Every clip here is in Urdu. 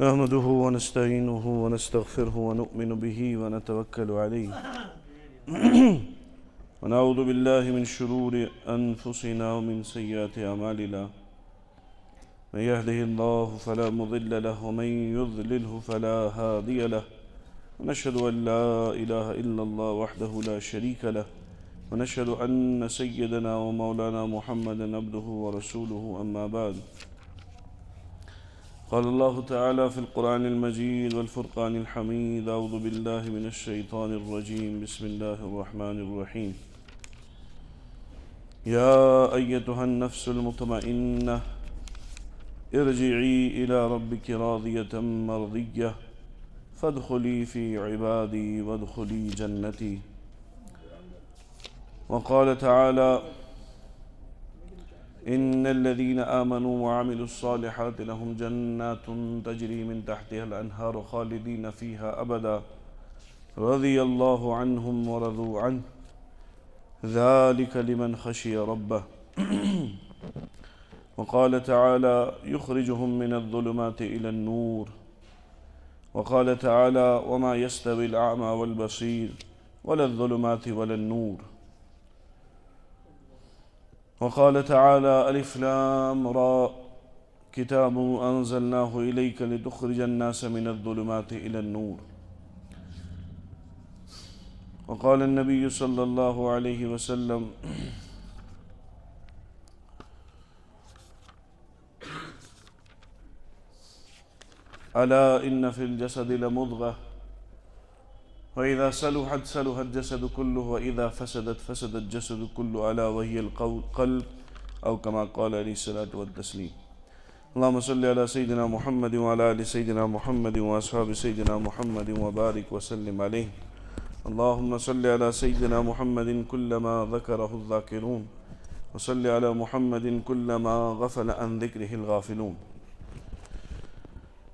نحمده ونستعينه ونستغفره ونؤمن به ونتوكل عليه ونعوذ بالله من شرور أنفسنا ومن سيئات أعمالنا من يهده الله فلا مضل له ومن يضلله فلا هادي له ونشهد أن لا إله إلا الله وحده لا شريك له ونشهد أن سيدنا ومولانا محمدا عبده ورسوله أما بعد قال الله تعالى في القرآن المجيد والفرقان الحميد أعوذ بالله من الشيطان الرجيم بسم الله الرحمن الرحيم يا أيتها النفس المطمئنة ارجعي إلى ربك راضية مرضية فادخلي في عبادي وادخلي جنتي وقال تعالى إن الذين آمنوا وعملوا الصالحات لهم جنات تجري من تحتها الأنهار خالدين فيها أبدا رضي الله عنهم ورضوا عنه ذلك لمن خشي ربه وقال تعالى يخرجهم من الظلمات إلى النور وقال تعالى وما يستوي الأعمى والبصير ولا الظلمات ولا النور وقال تعالى ألف لام را كتاب أنزلناه إليك لتخرج الناس من الظلمات إلى النور وقال النبي صلى الله عليه وسلم ألا إن في الجسد لمضغة وإذا صلحت صلح الجسد كله وإذا فسدت فسد الجسد كله ألا وهي القلب أو كما قال عليه الصلاة والتسليم اللهم صل على سيدنا محمد وعلى آل سيدنا محمد وأصحاب سيدنا محمد وبارك وسلم عليه اللهم صل على سيدنا محمد كلما ذكره الذاكرون وصل على محمد كلما غفل عن ذكره الغافلون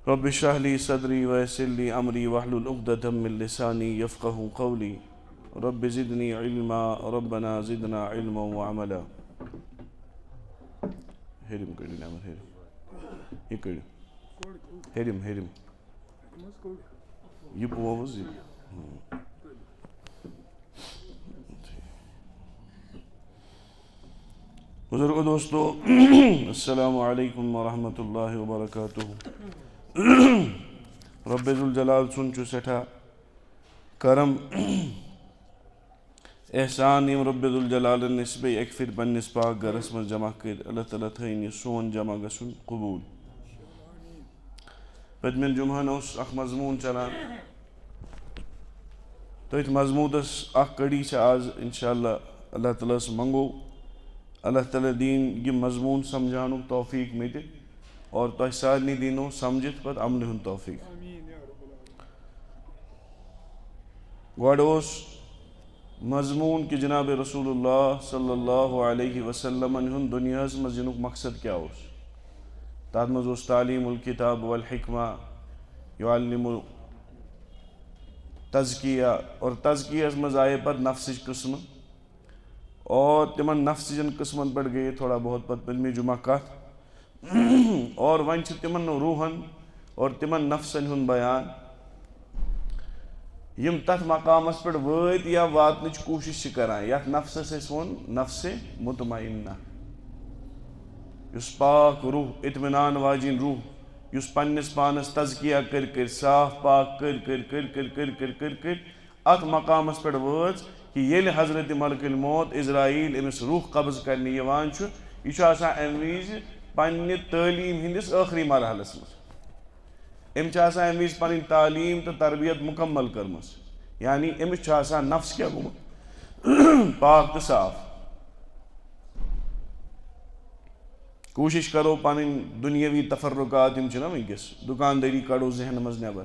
رب اشرح لي صدري ويسر لي امري واحلل عقدة من لساني يفقهوا قولي رب زدني علما ربنا زدنا علما وعملا هرم کٔڑِو نٮ۪بر ہیٚرِم یہِ کٔڑِو ہیٚرِم ہیٚرِم یہِ پوو حظ یہِ بزرگو دوستو السلام علیکم ورحمۃ اللہ وبرکاتہ رب ذوالجلال سُنٛد چھُ سٮ۪ٹھاہ کرم احسان یِم رب ذوالجلالن أسۍ بیٚیہِ اَکہِ پھِرِ پنٛنِس پاک گرس منٛز جمع کٔرۍ اللہ تعالیٰ تھٲیِن یہِ سون جمع گژھُن قبوٗل پٔتمٮ۪ن جُمعن اوس اکھ مضموٗن چلان تٔتھۍ مضموٗنس اکھ کٔڑی چھِ آز انشاء اللہ اللہ تعالیٰ ہس منگو اللہ تعالیٰ دِیِن یہِ مضموٗن سمجھاونُک توفیٖق مےٚ تہِ اور تۄہہِ سارنٕے دیٖنو سمجھِتھ پتہٕ عملہِ ہُنٛد توفیٖق گۄڈٕ اوس مضموٗن کہِ جناب رسول اللہ صلی اللہ علیہ وسلمن ہُنٛد دُنیاہس منٛز یِنُک مقصد کیٛاہ اوس تتھ منٛز اوس تعلیٖم الکِتاب والحکمہ یعلم تزکیہ اور تزکیہس منٛز آیے پتہٕ نفسٕچ قٕسمہٕ اور تِمن نفسٕچن قٕسمن پٮ۪ٹھ گٔیے تھوڑا بہت پتہٕ پٔتمہِ جمعہ کتھ اور وۄنۍ چھُ تِمن روحن اور تِمن نفسن ہُنٛد بیان یِم تتھ مقامس پٮ۪ٹھ وٲتۍ یا واتنٕچ کوٗشش چھِ کران یتھ نفسس أسۍ ووٚن نفسِ مطمئنہ یُس پاک روح اطمینان واجیٚنۍ روح یُس پننِس پانس تزکیہ کٔرۍ صاف پاک کٔرۍ اتھ مقامس پٮ۪ٹھ وٲژ کہِ ییٚلہِ حضرت ملک الموت عزرایٖل أمِس روح قبض کرنہِ یِوان چھُ یہِ چھُ آسان امہِ وِزِ پننہِ تعلیٖم ہٕنٛدِس ٲخری مرحلس منٛز أمۍ چھِ آسان امہِ وِزِ پنٕنۍ تعلیٖم تہٕ تربیت مُکمل کٔرمٕژ یعنی أمِس چھُ آسان نفس کیٛاہ گوٚمُت پاک تہٕ صاف کوٗشش کرو پنٕنۍ دُنیٲوی تفرُقات یِم چھِنہ وٕنکیٚس دُکاندٲری کڑو ذہن منٛز نٮ۪بر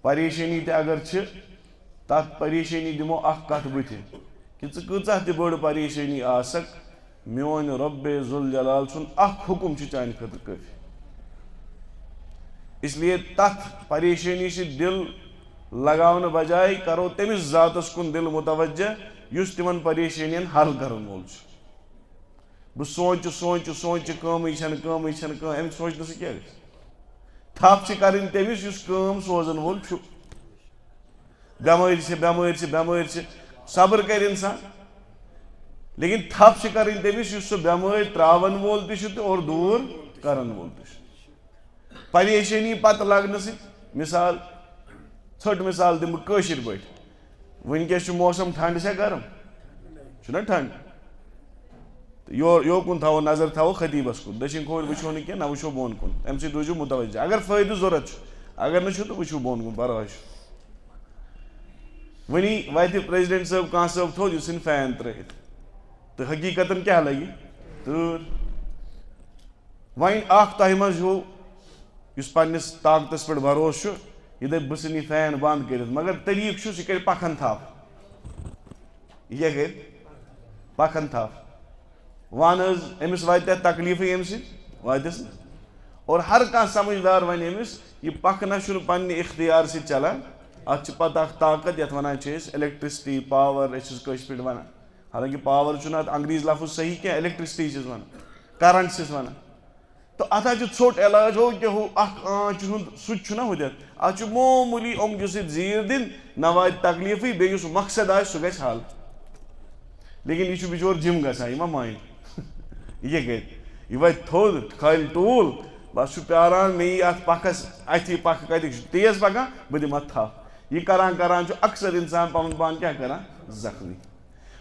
پریشٲنی تہِ اگر چھِ تتھ پریشٲنی دِمو اکھ کتھ بٕتھِ کہِ ژٕ کۭژاہ تہِ بٔڑ پریشٲنی آسکھ میون رب ذوالجلال سُنٛد اکھ حُکم چھُ چانہِ خٲطرٕ کٲفی اس لیے تتھ پریشٲنی سۭتۍ دِل لگاونہٕ بجاے کرو تٔمِس ذاتس کُن دِل متوجہ یُس تِمن پریشٲنین حل کرن وول چھُ بہٕ سونٛچہِ کٲمٕے چھنہٕ امہِ سونٛچنہٕ سۭتۍ کیٛاہ گژھِ تھپ کریں تمس یس کام سوزن وول چھُ بیمٲرۍ چھِ صبر کر انسان لیکن تھپ کریں تمس یس سُہ بیمٲرۍ تراون وول تہِ چھُ تہٕ اور دوٗر کرن وول تہِ چھُ پریشٲنی پتہٕ لگنہٕ سۭتۍ مثال ژھٔٹ مثال دِمہٕ بہٕ کٲشِر پٲٹھۍ وٕنکیٚس چھُ موسم ٹھنڈ چھا گرم چھُنہ ٹھنڈ یوکُن تھاوو نظر تھاوو خطیبس کُن دٔچھِنۍ کھوٚرۍ وٕچھو نہٕ کینٛہہ نہ وٕچھو بۄن کُن اَمہِ سۭتۍ روٗزِو مُتوجہ اگر فٲیدٕ ضوٚرتھ چھُ اگر نہٕ چھُ تہٕ وٕچھِو بۄن کُن پرواے چھُ وۄنی وتہِ پریزڈنٹ صٲب کانٛہہ صٲب تھوٚد یہِ ژھٕنہِ فین ترٲیِتھ تہٕ حقیٖقتن کیٛاہ لگہِ تۭر وۄنۍ اکھ تۄہہِ منٛز ہیوٗ یُس پننِس طاقتس پٮ۪ٹھ بروسہٕ چھُ یہِ دپہِ بہٕ ژھٕنہٕ یہِ فین بنٛد کٔرِتھ مگر طریٖقہٕ چھُس یہِ کرِ پکھن تھپھ یہِ کیٛاہ کرِ پکھن تھپھ ون حظ أمِس واتہِ اَتھ تکلیٖفٕے اَمہِ سۭتۍ واتٮ۪س نہٕ اور ہر کانٛہہ سمجھدار ونہِ أمِس یہِ پکھنا چھُنہٕ پننہِ اختیار سۭتۍ چلان اتھ چھِ پتہٕ اکھ طاقت یتھ ونان چھِ أسۍ الیکٹرسٹی پاور أسۍ چھِس کٲشِر پٲٹھۍ ونان حالانکہِ پاور چھُنہٕ اتھ انگریٖزی لفظ صحیح کینٛہہ الیکٹرسٹی چھِس ونان کرنٹ چھِس ونان تہٕ اتھ حظ چھُ ژھوٚٹ علاج ہو کہِ ہُہ اکھ آنچہِ ہُنٛد سُچ چھُنہ ہُتٮ۪تھ اتھ چھُ معموٗلی اوٚنٛگجہِ سۭتۍ زیٖر دِنۍ نہ واتہِ تکلیٖفٕے بیٚیہِ یُس مقصد آسہِ سُہ گژھِ حل لیکن یہِ چھُ بِچور جِم گژھان یہِ ما مانہِ یہِ کیٛاہ کرِ یہِ واتہِ تھوٚد کھالہِ ٹوٗل بس چھُ پیاران مےٚ یی اتھ پکھس اتھِ یہِ پکھ کتِکۍ چھُ تیز پکان بہٕ دِمہٕ اتھ تھپھ یہِ کران کران چھُ اکثر انسان پنُن پان کیٛاہ کران زخمی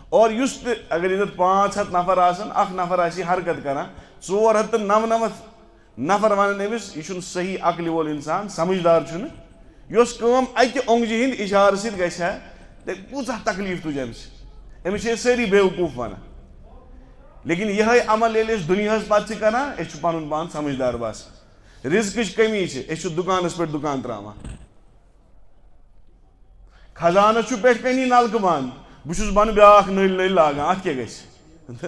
اور یُس تہِ اگر ییٚتٮ۪تھ 500 نفر آسن اکھ نفر آسہِ یہِ حرکت کران 499 نفر ونن أمِس یہِ چھُنہٕ صحیح عقلہِ وول انسان سمجھدار چھُنہٕ یۄس کٲم اکہِ اوٚنٛگجہِ ہٕنٛدۍ اِشارٕ سۭتۍ گژھِ ہا تیٚلہِ کۭژاہ تکلیٖف تُجہِ أمِس أمِس چھِ أسۍ سٲری بیوقوٗف ونان لیکن یِہے عمل ییٚلہِ أسۍ دُنیاہس پتہٕ چھِ کران أسۍ چھُ پنُن پان سمجھدار باسان رِزقٕچ کٔمی چھِ أسۍ چھِ دُکانس پٮ۪ٹھ دُکان تراوان خزانس چھُ پٮ۪ٹھٕ کٔنی نلکہٕ بنٛد بہٕ چھُس بۄنہٕ بیاکھ نٔلۍ لاگان اتھ کیٛاہ گژھِ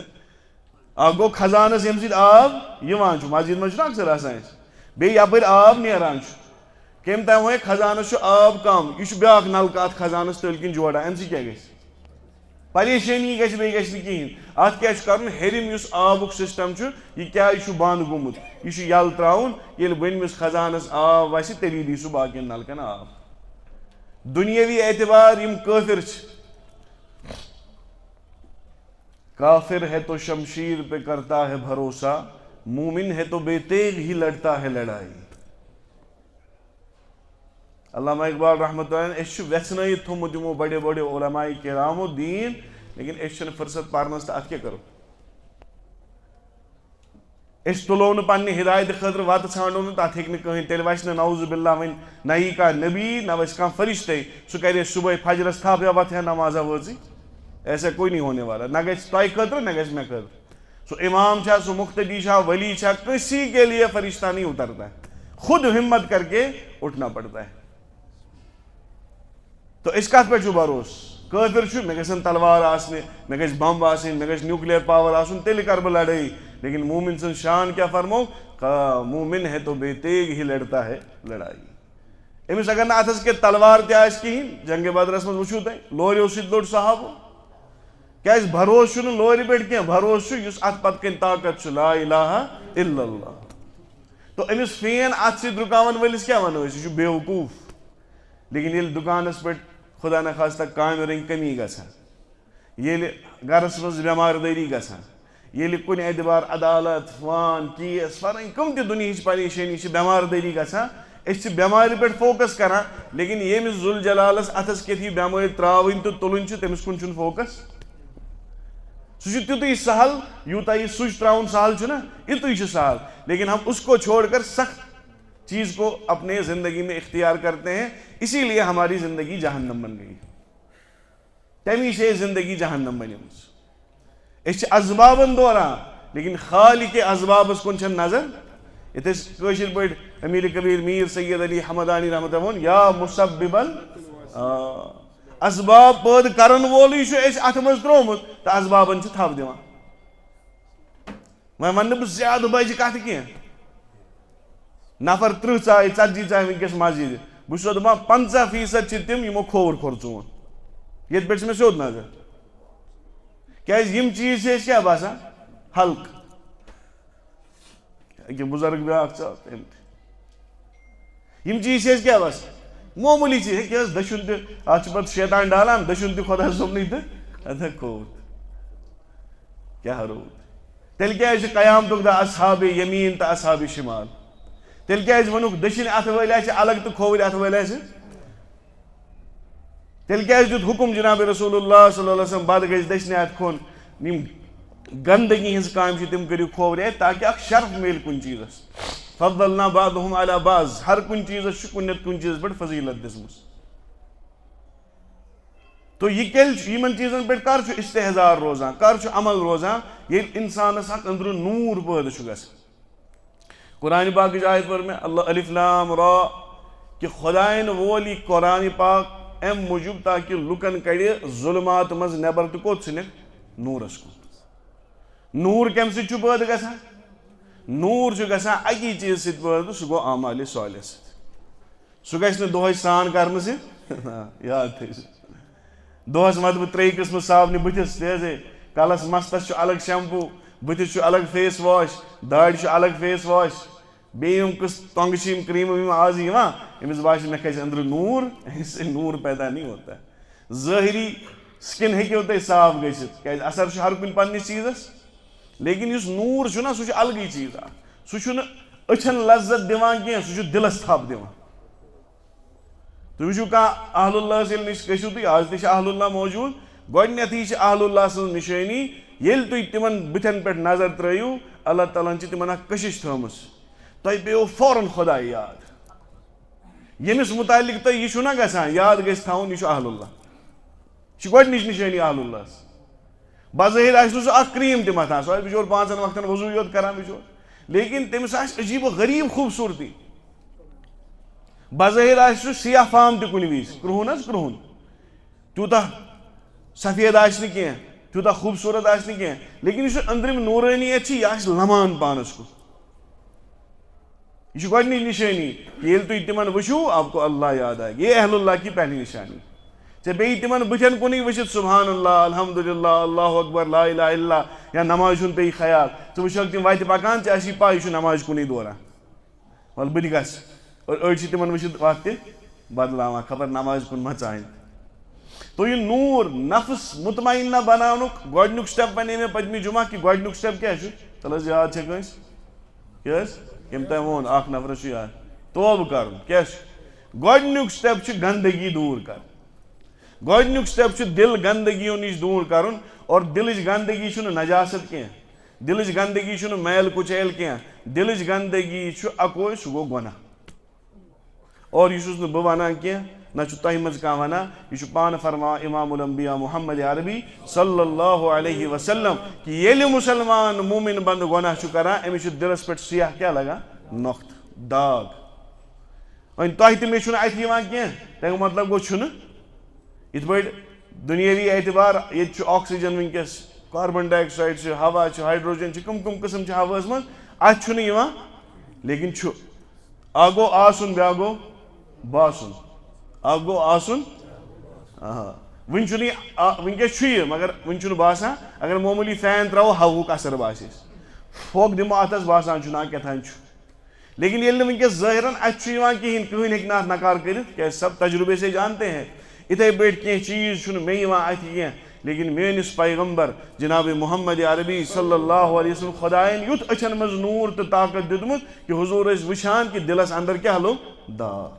اکھ گوٚو خزانس ییٚمہِ سۭتۍ آب یِوان چھُ مسجد منٛز چھُنہ اکثر آسان أسۍ بیٚیہِ یپٲرۍ آب نیران چھُ کٔمۍ تام وۄنۍ خزانس چھُ آب کم یہِ چھُ بیاکھ نلکہٕ اتھ خزانس تٔلۍ کِنۍ جوڑان امہِ سۭتۍ کیٛاہ گژھِ پریشٲنی گژھِ بیٚیہِ گژھِ نہٕ کِہینۍ اتھ کیٛاہ چھُ کرُن ہیٚرِم یُس آبُک سسٹم چھُ یہِ کیٛازِ چھُ بنٛد گوٚمُت یہِ چھُ یلہٕ تراوُن ییٚلہِ بٔنمِس خزانس آب وسہِ تیٚلی دی سُہ باقین نلکن آب دُنیٲوی اعتبار یِم کٲفِر چھِ کافر ہے تو شمشیر پہ کرتا ہے بھروسہ مومن ہے تو بے تیغ ہی لڑتا ہے لڑائی علامہ اقبال رحمۃ اللہ أسۍ چھُ ویژھنٲیِتھ تھوٚمُت یِمو بڑے بڑے علماء کرامو دیٖن لیکن أسۍ چھِنہٕ فرست پرنس تہٕ اتھ کیٛاہ کرو أسۍ تُلو نہٕ پننہِ ہدایتہٕ خٲطرٕ وتہٕ ژھانڈو نہٕ تتھ ہیٚکہِ نہٕ کٕہٕنۍ تیٚلہِ وسہِ نہٕ نعوذ باللہ وۄنۍ نہ یی کانٛہہ نبی نہ وسہِ کانٛہہ فرشتے سُہ کرِ اَسہِ صبحٲے فجرس تھپھ یا وتھِ ہا نمازا وٲژٕے ایسا کوئی نہیں ہونے والا نہ گژھِ تۄہہِ خٲطرٕ نہ گژھِ مےٚ خٲطرٕ سُہ امام چھا سُہ مختدی چھا ولی چھا کسی کے لیے فرشتہ نہیں اترتا ہے خود ہمت کر کے اٹھنا پڑتا ہے تو أسۍ کتھ پٮ۪ٹھ چھُ بروسہٕ کٲفِر چھُ مےٚ گژھن تلوار آسنہِ مےٚ گژھِ بمب آسٕنۍ مےٚ گژھِ نیوٗکلیر پاور آسُن تیٚلہِ کرٕ بہٕ لڑٲے لیکن مومن سٕنٛز شان کیٛاہ فرمو مومن ہے تو بے تیغ ہی لڑتا ہے لڑائی أمِس اگر نہٕ اتھس کیٚنٛہہ تلوار تہِ آسہِ کِہینۍ جنگہِ بدرس منٛز وٕچھِو تُہۍ لوریو سۭتۍ لوٚڑ صحابو کیٛازِ بروسہٕ چھُنہٕ لورِ پٮ۪ٹھ کینٛہہ بروسہٕ چھُ یُس اتھ پتہٕ کَنۍ طاقت چھُ لا الہ الا اللہ تو أمِس فین اتھ سۭتۍ رُکاون وٲلِس کیٛاہ ونو أسۍ یہِ چھُ بیوقوٗف لیکن ییٚلہِ دُکانس پٮ۪ٹھ خدا نخواستہ کامہِ رٔنٛگۍ کٔمی گژھان ییٚلہِ گرس منٛز بٮ۪مار دٲری گژھان ییٚلہِ کُنہِ اعتبار عدالت فلان کیس فرٲنۍ کٕم تہِ دُنہِچ پریشٲنی چھِ بٮ۪مار دٲری گژھان أسۍ چھِ بٮ۪مارِ پٮ۪ٹھ فوکس کران لیکن ییٚمِس ذُل جلالس اتھس کٮ۪تھ یہِ بٮ۪مٲرۍ ترٛاوٕنۍ تہٕ تُلٕنۍ چھِ تٔمِس کُن چھُنہٕ فوکس سُہ چھُ تیُتُے سہل یوٗتاہ یہِ سُچ ترٛاوُن سہل چھُنہ یِتُے چھُ سہل لیکن ہم اس کو چھوڑ کر سخت چیز کو اپنے زندگی میں اختیار کرتے ہیں اسی لیے ہماری زندگی جہنم بن گئی تمی سے زندگی جہنم بنیمٕژ أسۍ چھِ اسبابن دوران لیکن خالق اسبابس کُن چھنہٕ نظر یتھ أسۍ کٲشِر پٲٹھۍ امیر کبیر میر سید علی حمدانی رحمتہ ووٚن یا مسببل اسباب پٲدٕ کرن وولٕے چھُ أسۍ اتھ منٛز ترٛوومُت تہٕ اسبابن چھِ تھپھ دِوان وۄنۍ ونہٕ نہٕ بہٕ زیادٕ بجہِ کتھٕ کینٛہہ نفر 30 ژاے 40 ژاے وٕنکیٚس مسجد بہٕ چھُسو دپان 50% چھِ تِم یِمو کھووُر کھوٚر ژوٗنٛٹھ ییٚتہِ پٮ۪ٹھ چھِ مےٚ سیوٚد نظر کیٛازِ یِم چیٖز چھِ أسۍ کیٛاہ باسان ہلکہٕ أکیاہ بُزرگ بیٛاکھ ژاو تٔمۍ تہِ یم چیز چھ کیا بس معمولی چیز ہے کہ دشن تہ ات پتہ شیطان ڈالان دشن تہ خدا صبنی تہ ادھا کھوت کیا رود تیل کیا قیامت دہ اصحاب یمین تو اصحاب شمال تیل کیا ونک دشن ات ول الگ تو کھوور ات ول تیل کیا دیت حکم جناب رسول اللہ صلی اللہ علیہ وسلم بد گژھِ دشنہِ اتھ کھوٚن یم گندگی ہز کام تم کرو کھوور تاکہ اخ شرف میل کن چیزس فضلنا بعضهم على بعض ہر کن چیزس کن نت کن چیز پہ فضیلت دسمس تو یہ یمن چیزن پہ کر استحضار روزان کر عمل روزان یل انسانس اخ اندر نور پید گژھان قرآن پاک آیت پر میں اللہ الف لام را کہ خدائن وول یہ قرآن پاک ام موجود تاکہ لکن کڑ ظلمات مز نبر تو کوت ثنک نورس کن نور کم سی پید گژھان نور گژھان اکی چیز ست پید سہ گو اعمال صالح سہ گژھِ نہٕ دۄہے سران کرنہٕ سۭتۍ یاد تھٲیِو دۄہس مت بہٕ ترٛیٚیہِ قٕسمہٕ صابنہِ بٕتھِس تیزے کلس مستس چھُ الگ شیمپوٗ بٕتھِس چھُ الگ فیس واش داڑِ چھُ الگ فیس واش بیٚیہِ یِم تۄنٛگہٕ چھِ یِم کرٛیٖمہٕ ویٖمہٕ آز یِوان أمِس باسہِ مےٚ کھسہِ أنٛدرٕ نوٗر سے نوٗر پیدا نہیں ہوتا ہے ظٲہری سکن ہیٚکِو تۄہہِ صاف گٔژھِتھ کیٛازِ اثر چھُ ہر کُنہِ پننِس چیٖزس لیکن یُس نوٗر چھُنہ سُہ چھُ الگٕے چیٖز اکھ سُہ چھُنہٕ أچھن لذت دِوان کینٛہہ سُہ چھُ دِلس تھپھ دِوان تُہۍ وٕچھِو کانٛہہ اہل اللہ ییٚلہِ نِش گٔژھِو تُہۍ آز تہِ چھِ اہل اللہ موجوٗد گۄڈنیٚتھٕے چھِ اہل اللہ سٕنٛز نِشٲنی ییٚلہِ تُہۍ تِمن بٕتھٮ۪ن پٮ۪ٹھ نظر ترٲیِو اللہ تعالیٰ ہن چھِ تِمن اکھ کشش تھٲومٕژ تۄہہِ پیٚیو فوراً خۄداے یاد ییٚمِس مُتعلق تۄہہِ یہِ چھُو نہ گژھان یاد گژھِ تھاوُن یہِ چھُ اہل اللہ یہِ چھِ گۄڈنِچ نِشٲنی اہل اللہس بظٲہر آسہِ نہٕ سُہ اکھ کرٛیٖم تہِ متھان سُہ آسہِ بِچور 5 وقتن وضوٗ یوت کران بِچور لیکن تٔمِس آسہِ عجیٖب و غریٖب خوٗبصوٗرتی بظٲہر آسہِ سُہ سیاہ فام تہِ کُنہِ وِزِ کرٛہُن حظ کرٛہُن تیوٗتاہ سفید آسہِ نہٕ کینٛہہ تیوٗتاہ خوٗبصوٗرت آسہِ نہٕ کینٛہہ لیکن یُس أنٛدرِم نوٗرٲنیت چھِ یہِ آسہِ لمان پانس کُن یہ گۄڈنِچ نِشٲنی ییٚلہِ تُہۍ تِمن وٕچھِو آپ کو اللہ یاد آئے یہ اہل اللہ کی پہلی نشانی ژےٚ بیٚیہِ تِمن بٕتھٮ۪ن کُنٕے وٕچھِتھ سبحان اللہ الحمدُاللہ اللہ اکبر لا الہ الا اللہ یا نماز ہُنٛد پیٚیہِ خیال ژٕ وٕچھکھ تِم وتہِ پکان ژےٚ آسی پاے یہِ چھُ نمازِ کُنٕے دوران وَلہٕ بہٕ تہِ گژھٕ اور أڑۍ چھِ تِمن وٕچھِتھ وتھ تہِ بدلاوان خبر نمازِ کُن ما ژانہِ تو یہ نور نفس مطمئنہ بناونُک گۄڈنیُک سٹیپ ونے مےٚ پٔتمہِ جمعہ کہِ گۄڈنیُک سٹیپ کیٛاہ چھُ تَلہٕ حظ یاد چھےٚ کٲنٛسہِ کیٛاہ حظ ییٚمۍ تۄہہِ ووٚن اکھ نفرس چھُ یاد توبہٕ کرُن کیٛاہ چھُ گۄڈنیُک سٹیپ چھُ گندگی دوٗر کرٕنۍ گۄڈنیُک سٹیپ چھُ دل گندگیو نِش دوٗر کرُن اور دلٕچ گندگی چھُنہٕ نجاست کینٛہہ دلٕچ گندگی چھُنہٕ میل کُچیل کینٛہہ دلٕچ گندگی چھُ اکوے سُہ گوٚو گۄناہ اور یہِ چھُس نہٕ بہٕ ونان کینٛہہ نہ چھُ تۄہہِ منٛز کانٛہہ ونان یہِ چھُ پانہٕ فرماوان امام الانبیا محمد عربی صلی اللہ علیہ وسلم کہ ییٚلہِ مُسلمان مومِن بنٛدٕ گۄناہ چھُ کران أمِس چھُ دلس پٮ۪ٹھ سیاہ کیٛاہ لگان نۄقطہٕ داغ وۄنۍ تۄہہِ تہِ مےٚ چھُنہٕ اتھِ یِوان کینٛہہ تمیُک مطلب گوٚو چھُنہٕ یِتھ پٲٹھۍ دُنیٲوی اعتبار ییٚتہِ چھُ آکسیجن وٕنکیٚس کاربن ڈاے آکسایڈ چھُ ہوا چھُ ہایڈروجن چھِ کٕم قٕسم چھِ ہوہس منٛز اتھ چھُنہٕ یِوان لیکن چھُ اکھ گوٚو آسُن بیٛاکھ گوٚو باسُن اکھ گوٚو آسُن وٕنہِ چھُنہٕ یہِ وٕنکیٚس چھُ یہِ مگر وٕنہِ چھُنہٕ باسان اگر معموٗلی فین تراوو ہوہُک اثر باسہِ اَسہِ پھۄکھ دِمو اتھس باسان چھُ نا کیٛاتھانۍ چھُ لیکن ییٚلہِ نہٕ وٕنکیٚس ظٲہرن اتھِ چھُ یِوان کِہینۍ کٕہٕنۍ ہیٚکہِ نہٕ اتھ نکار کٔرِتھ کیٛازِ سب تجربے سے جانتے ہیں یِتھے پٲٹھۍ کینٛہہ چیٖز چھُنہٕ مےٚ یِوان اتھِ کینٛہہ لیکن میٲنِس پیغمبر جناب محمد عربی صلی اللہ علیہ وسلم خۄدایَن یُتھ أچھن منٛز نوٗر تہٕ طاقت دیُتمُت کہ حضوٗر ٲسۍ وٕچھان کہ دلس اندر کیٛاہ لوٚگ داغ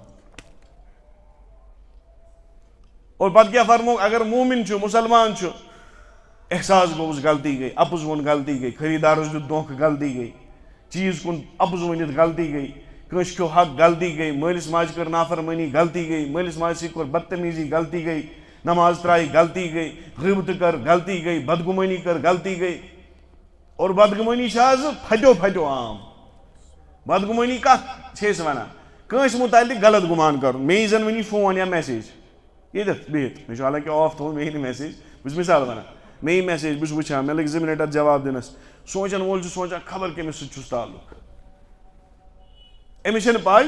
اور پتہٕ کیٛاہ فرموکھ اگر مومِن چھُ مُسلمان چھُ احساس گوٚوُس غلطی گٔے اپُز ووٚن غلطی گٔے خریٖدارس دیُت دھوکہٕ غلطی گٔے چیٖز کُن اپُز ؤنِتھ غلطی گٔے کٲنٛسہِ کھیوٚو حق غلطی گٔے مٲلِس ماجہِ کٔر نافرمٲنی غلطی گٔے مٲلِس ماجہِ سۭتۍ کوٚر بدتمیٖزی غلطی گٔے نماز ترٛایہِ غلطی گٔے غیبتہٕ کٔر غلطی گٔے بدگُمٲنی کٔر غلطی گٔے اور بدگُمٲنی چھِ آز پھٹیو عام بدگُمٲنی کتھ چھِ أسۍ ونان کٲنٛسہِ مُتعلق غلط گُمان کرُن مےٚ یی زن وٕنی فون یا میسیج ییٚتٮ۪تھ بِہِتھ مےٚ چھُ حالانکہِ آف تھوٚومُت مےٚ یی نہٕ میسیج بہٕ چھُس مِثال ونان مےٚ یی میسیج بہٕ چھُس وٕچھان مےٚ لٔگۍ 2 مِنٹ اتھ جواب دِنس سونٛچن وول چھُ سونٛچان خبر کٔمِس سۭتۍ چھُس تعلُق أمِس چھنہٕ پاے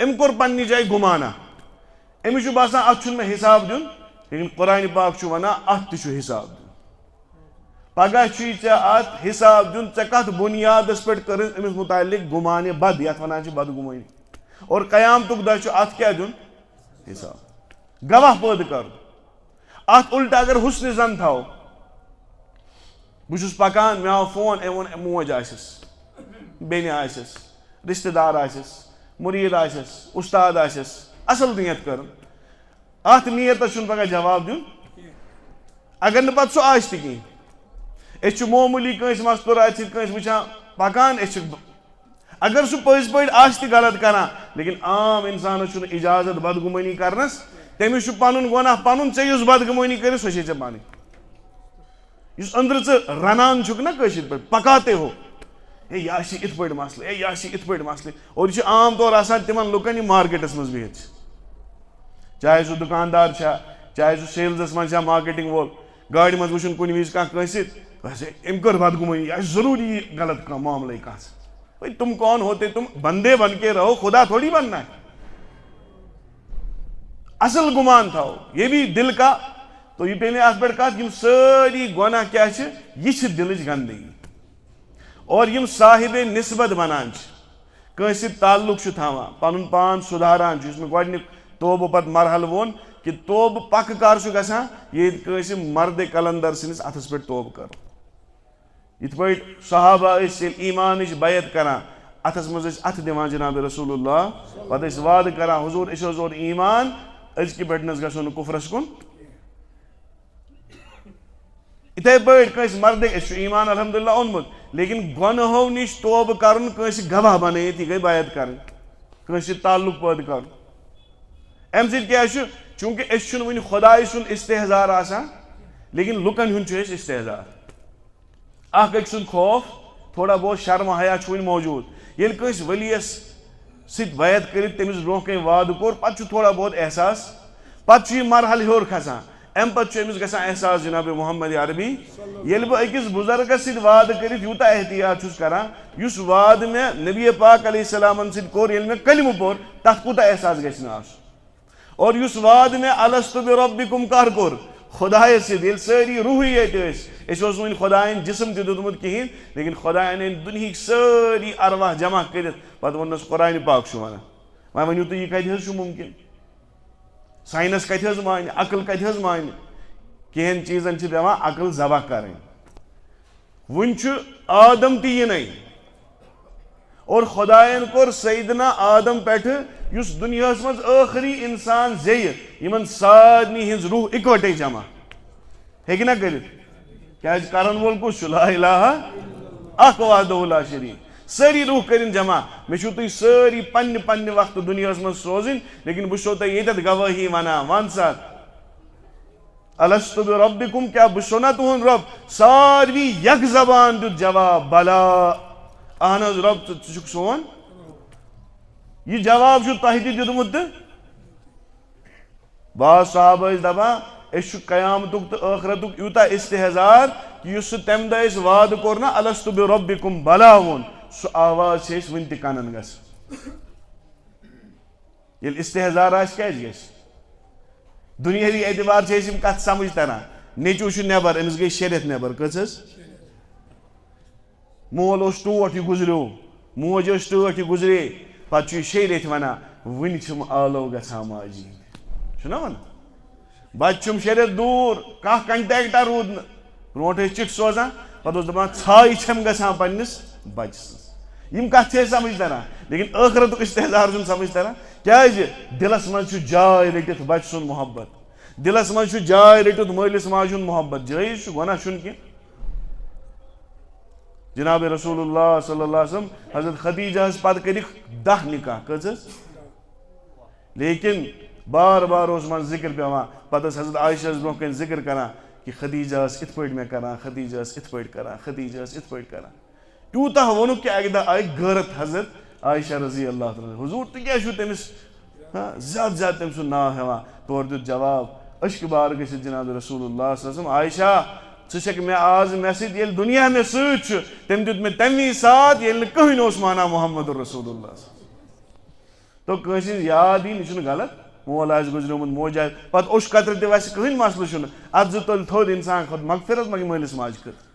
أمۍ کوٚر پننہِ جایہِ گُمانا أمِس چھُ باسان اتھ چھُنہٕ مےٚ حساب دیُن لیکن قرآنِ پاک چھُ ونان اتھ تہِ چھُ حساب دیُن پگہہ چھُے ژےٚ اتھ حساب دیُن ژےٚ کتھ بُنیادس پٮ۪ٹھ کٔرٕتھ أمِس مُتعلق گُمانہِ بد یتھ ونان چھِ بدگُمٲنی اور قیامتک دہ ات کیا دن حساب گواہ پید کر ات الٹا اگر حسن زن تھو بہس پکان مے آو فون ام وون موج آسس بین آسس رشتہ دار آسس مرید آسس استاد آسس اصل نیت کر ات نیتس چھ پگہ جواب دن اگر نہ پتہ سہ آس تہ کہیں اس معمولی کنس مستورات ست کنس وچان پکان اگر سہ پز پہ آس تہ غلط کران لیکن عام انسانس چھ اجازت بدگمانی کرنس تمس پن گناہ پن ٹھیک بدگمانی کر سو ٹھیک پانی اس اندر ٹھیک رنان چھک نا کشر پہ پکاتے ہو اے یہ ات پہ مسئلہ اے یہ ات پہ مسئلہ اور یہ عام طور آسان تمن لکن یہ مارکیٹس مز بہت چاہے سہ دکاندار چاہے سہ سیلزس من مارکیٹنگ وول گاڑی مز وچن کن وز کھانا ام کر بدگمانی یہ ضروری غلط معاملہ کھانا تم کون ہوتے تم بندے بن کے رہو خدا تھوڑی بننا ہے اصل گمان تھا یہ بھی دل کا تو یہ پینے ات پہ کت یم ساری گناہ کیا یہ دلچ گندگی اور یم صاحب نسبت بنان کنس تعلق تھاوان پن پان سدھاران اس میں گۄڈنیُک توبہ پتہ مرحلہ وون کہ توبہ پکہ کر گژھان ییٚلہِ کٲنٛسہِ مرد کلندر سٕنٛدِس اتھس پٮ۪ٹھ توبہ کرو یِتھ پٲٹھۍ صحابہ ٲسۍ ییٚلہِ ایمانٕچ بیعت کران اتھس منٛز ٲسۍ اتھٕ دِوان جناب رسول اللہ پتہٕ ٲسۍ وعدٕ کران حضور أسۍ حظ اور ایمان أزکہِ پٮ۪ٹھ نہ گژھو نہٕ کفرس کُن اتھے پٲٹھۍ کٲنٛسہِ مردٕکۍ أسۍ چھُ ایمان الحمدللہ اوٚنمُت لیکن گۄنہو نش توبہ کرُن کٲنٛسہِ گواہ بنٲیِتھ یہِ گٔے بیعت کرٕنۍ کٲنٛسہِ سۭتۍ تعلق پٲدٕ کرُن امہِ سۭتۍ کیٛاہ چھُ چوٗنٛکہِ أسۍ چھُنہٕ وُنہِ خۄداے سُنٛد استحضار آسان لیکن لُکن ہُنٛد چھُ أسۍ استحضار اکھ أکۍ سُنٛد خوف تھوڑا بہت شرم حیا چھُ وُنہِ موجوٗد ییٚلہِ کٲنٛسہِ ؤلِیَس سۭتۍ بیعت کٔرِتھ تٔمِس برونٛہہ کَنہِ وعدٕ کوٚر پتہٕ چھُ تھوڑا بہت احساس پتہٕ چھُ یہِ مرحلہٕ ہیوٚر کھسان امہِ پتہٕ چھُ أمِس گژھان احساس جناب محمد عربی ییٚلہِ بہٕ أکِس بُزرگس سۭتۍ وعدٕ کٔرِتھ یوٗتاہ احتیاط چھُس کران یُس وعدٕ مےٚ نبی پاک علیہ السلامن سۭتۍ کوٚر ییٚلہِ مےٚ کلمہٕ پوٚر تتھ کوٗتاہ احساس گژھِ نہٕ آسُن اور یُس وعدٕ مےٚ الستُ بربکم کر کوٚر خۄدایس سۭتۍ ییٚلہِ سٲری روحٕے ییٚتہِ ٲسۍ أسۍ اوس وُنہِ خۄدایَن جسم تہِ دیُتمُت کِہیٖنۍ لیکن خۄدایَن أنۍ دُنہِکۍ سٲری ارواح جمع کٔرِتھ پتہٕ ووٚننس قرآنِ پاک چھُ ونان وۄنۍ ؤنِو تُہۍ یہِ کتہِ حظ چھُ مُمکِن ساینس کتہِ حظ مانہِ عقل کتہِ حظ مانہِ کینٛہن چیٖزن چھِ پیٚوان عقل ذبح کرٕنۍ وُنہِ چھُ آدم تہِ یِنَے اور خۄدایَن کوٚر سیدنا آدم پٮ۪ٹھٕ یُس دُنیاہس منٛز ٲخری انسان زیٚیہِ یِمن سارنٕے ہِنٛز روح اِکوٹے جمع ہیٚکہِ نا کٔرِتھ کیٛازِ کرن وول کُس چھُ لا الہ اکھ وحدہ لا شریٖک سٲری روح کٔرِنۍ جمع مےٚ چھُو تُہۍ سٲری پننہِ پننہِ وقتہٕ دُنیاہس منٛز سوزٕنۍ لیکن بہٕ چھُسو تۄہہِ ییٚتٮ۪تھ گوٲہی ونان ون سا الستُ بربکم کیا بہٕ چھُسو نا تُہُنٛد رۄب ساروی یک زبان دیُت جواب بلا اہن حظ رۄب ژٕ چھُکھ سون یہ جواب چھُ تۄہہِ تہِ دیُتمُت تہٕ بعض صحابہ ٲسۍ دپان أسۍ چھُ قیامتُک تہٕ ٲخرتُک یوٗتاہ استحضار کہ یُس سُہ تمہِ دۄہ أسۍ وعدٕ کوٚر نا الستُ بربکم بلا ووٚن سُہ آواز چھِ أسۍ وُنہِ تہِ کنن گژھان ییٚلہِ استحضار آسہِ کیٛازِ گژھِ دُنیٲوی اعتبار چھِ أسۍ یِم کتھ سمجھ تران نیٚچوٗ چھُ نٮ۪بر أمِس گٔے 6 رٮ۪تھ نٮ۪بر کٔژ حظ مول اوس ٹوٹھ یہِ گُزریو موج ٲس ٹٲٹھ یہِ گُزرے پتہٕ چھُ یہِ 6 رٮ۪تھ ونان وُنہِ چھِم آلو گژھان ماجہِ چھُنا ونان بچہِ چھُم 6 رٮ۪تھ دوٗر کانٛہہ کنٹیکٹا روٗد نہٕ برونٛٹھ ٲسۍ چِٹھۍ سوزان پتہٕ اوس دپان ژھاے چھم گژھان پننِس بچہِ سٕنٛز یِم کتھ چھِ أسۍ سمجھ تران لیکن ٲخرتُک استحضار چھُنہٕ سمجھ تران کیٛازِ دلس منٛز چھُ جاے رٔٹِتھ بچہِ سُنٛد محبت دلس منٛز چھُ جاے رٔٹِتھ مٲلِس ماجہِ ہُنٛد محبت جٲیز چھُ گۄناہ چھُنہٕ کینٛہہ جناب رسول اللہ صلی اللہ علیہ وسلم حضرت خدیجہس پتہٕ کٔرِکھ 10 نکاح کٔژ حظ لیکن بار بار اوس من ذکر پیوان پتہٕ ٲس حضرت عائشہس برونٛہہ کَنہِ ذکر کران کہ خدیجہ ٲس یِتھ پٲٹھۍ مےٚ کران خدیجہ ٲس یِتھ پٲٹھۍ کران خدیجہ ٲس یِتھ پٲٹھۍ کران تیوٗتاہ ووٚنُکھ کہ اکہِ دۄہ آیہِ غٲرت حضرت عائشہ رضی اللہ تعالیٰ حضور تُہۍ کیٛازِ چھُو تٔمِس زیادٕ زیادٕ تٔمۍ سُنٛد ناو ہٮ۪وان تورٕ دیُت جواب اشکہٕ بار گٔژھِتھ جناب رسول اللہ صلی اللہ علیہ وسلم عائشہ ژٕ چھکھ مےٚ آز مےٚ سۭتۍ ییٚلہِ دُنیا مےٚ سۭتۍ چھُ تٔمۍ دیُت مےٚ تمہِ وِزِ ساتھ ییٚلہِ نہٕ کٕہٕنۍ اوس مانان محمد رسول اللہ تو کٲنٛسہِ ہِنٛز یاد یی یہِ چھُنہٕ غلط مول آسہِ گُزریومُت موج آسہِ پتہٕ اوٚش قطرٕ تہِ وسہِ کٕہٕنۍ مسلہٕ چھُنہٕ اتھ زٕ تُلہِ تھوٚد انسان کھۄتہٕ مغفرت منٛگہِ مٲلِس ماجہِ خٲطرٕ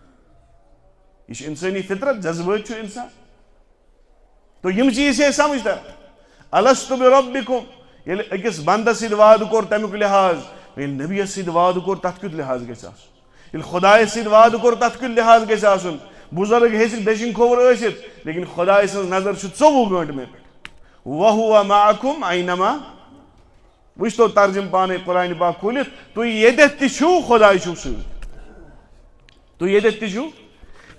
یہ انسانی فطرت جذبات چھُ انسان تو یم چیز چھِ أسۍ سمجھ تران الستُ بربکم ییٚلہِ أکِس بنٛدس سۭتۍ وعدٕ کوٚر تمیُک لحاظ ییٚلہِ نبیَس سۭتۍ وعدٕ کوٚر تتھ کیُتھ لحاظ گژھِ آسُن ییٚلہِ خۄدایس سۭتۍ وعدٕ کوٚر تتھ کیُتھ لحاظ گژھِ آسُن بُزرگ ہیٚژِ دٔچھِنۍ کھووُر ٲسِتھ لیکن خۄداے سٕنٛز نظر چھِ 24 گٲنٛٹہٕ مےٚ پٮ۪ٹھ وَہُوَ مَعَکُم اَینَما وٕچھ تو ترجم پانے قرآنِ پاک کھوٗلِتھ تُہۍ ییٚتٮ۪تھ تہِ چھِو خۄداے چھُو سۭتۍ تُہۍ ییٚتٮ۪تھ تہِ چھِو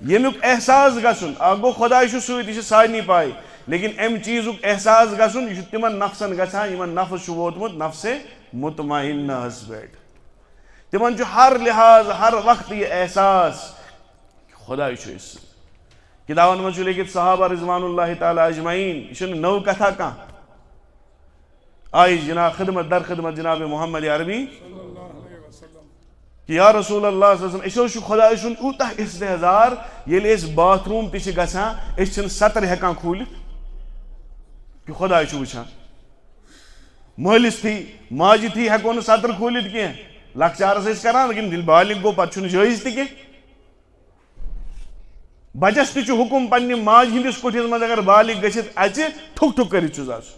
ییٚمیُک احساس گژھُن اکھ گوٚو خۄداے چھُ سۭتۍ یہِ چھِ سارنٕے پاے لیکن امہِ چیٖزُک احساس گژھُن یہِ چھُ تِمن نفسن گژھان یِمن نفس چھُ ووتمُت نفسے مطمئنہس پٮ۪ٹھ تِمن چھُ ہر لحاظ ہر وقتہٕ یہِ احساس خۄداے چھُ أسۍ سۭتۍ کِتابن منٛز چھُ لیکھِتھ صحابہ رضوان اللہ تعالیٰ اجمعین یہِ چھُنہٕ نٔو کتھا کانٛہہ آیہِ جناب خدمت در خدمت جناب محمد عربی کہ یا رسول اللہ صلی اللہ علیہ وسلم أسۍ حظ چھُ خۄداے سُنٛد یوٗتاہ استحضار ییٚلہِ أسۍ باتھ روٗم تہِ چھِ گژھان أسۍ چھِنہٕ سطر ہٮ۪کان کھوٗلِتھ کہ خۄداے چھُ وٕچھان مٲلِس تھی ماجہِ تھی ہٮ۪کو نہٕ سطر کھوٗلِتھ کینٛہہ لۄکچارس ٲسۍ کران لیکن ییٚلہِ بالغ گوٚو پتہٕ چھُنہٕ جٲیز تہِ کینٛہہ بچس تہِ چھُ حُکُم پننہِ ماجہِ ہٕنٛدِس کُٹھِس منٛز اگر بالغ گٔژھِتھ اژِ ٹھُک ٹھُک کٔرِتھ چھُس آسُن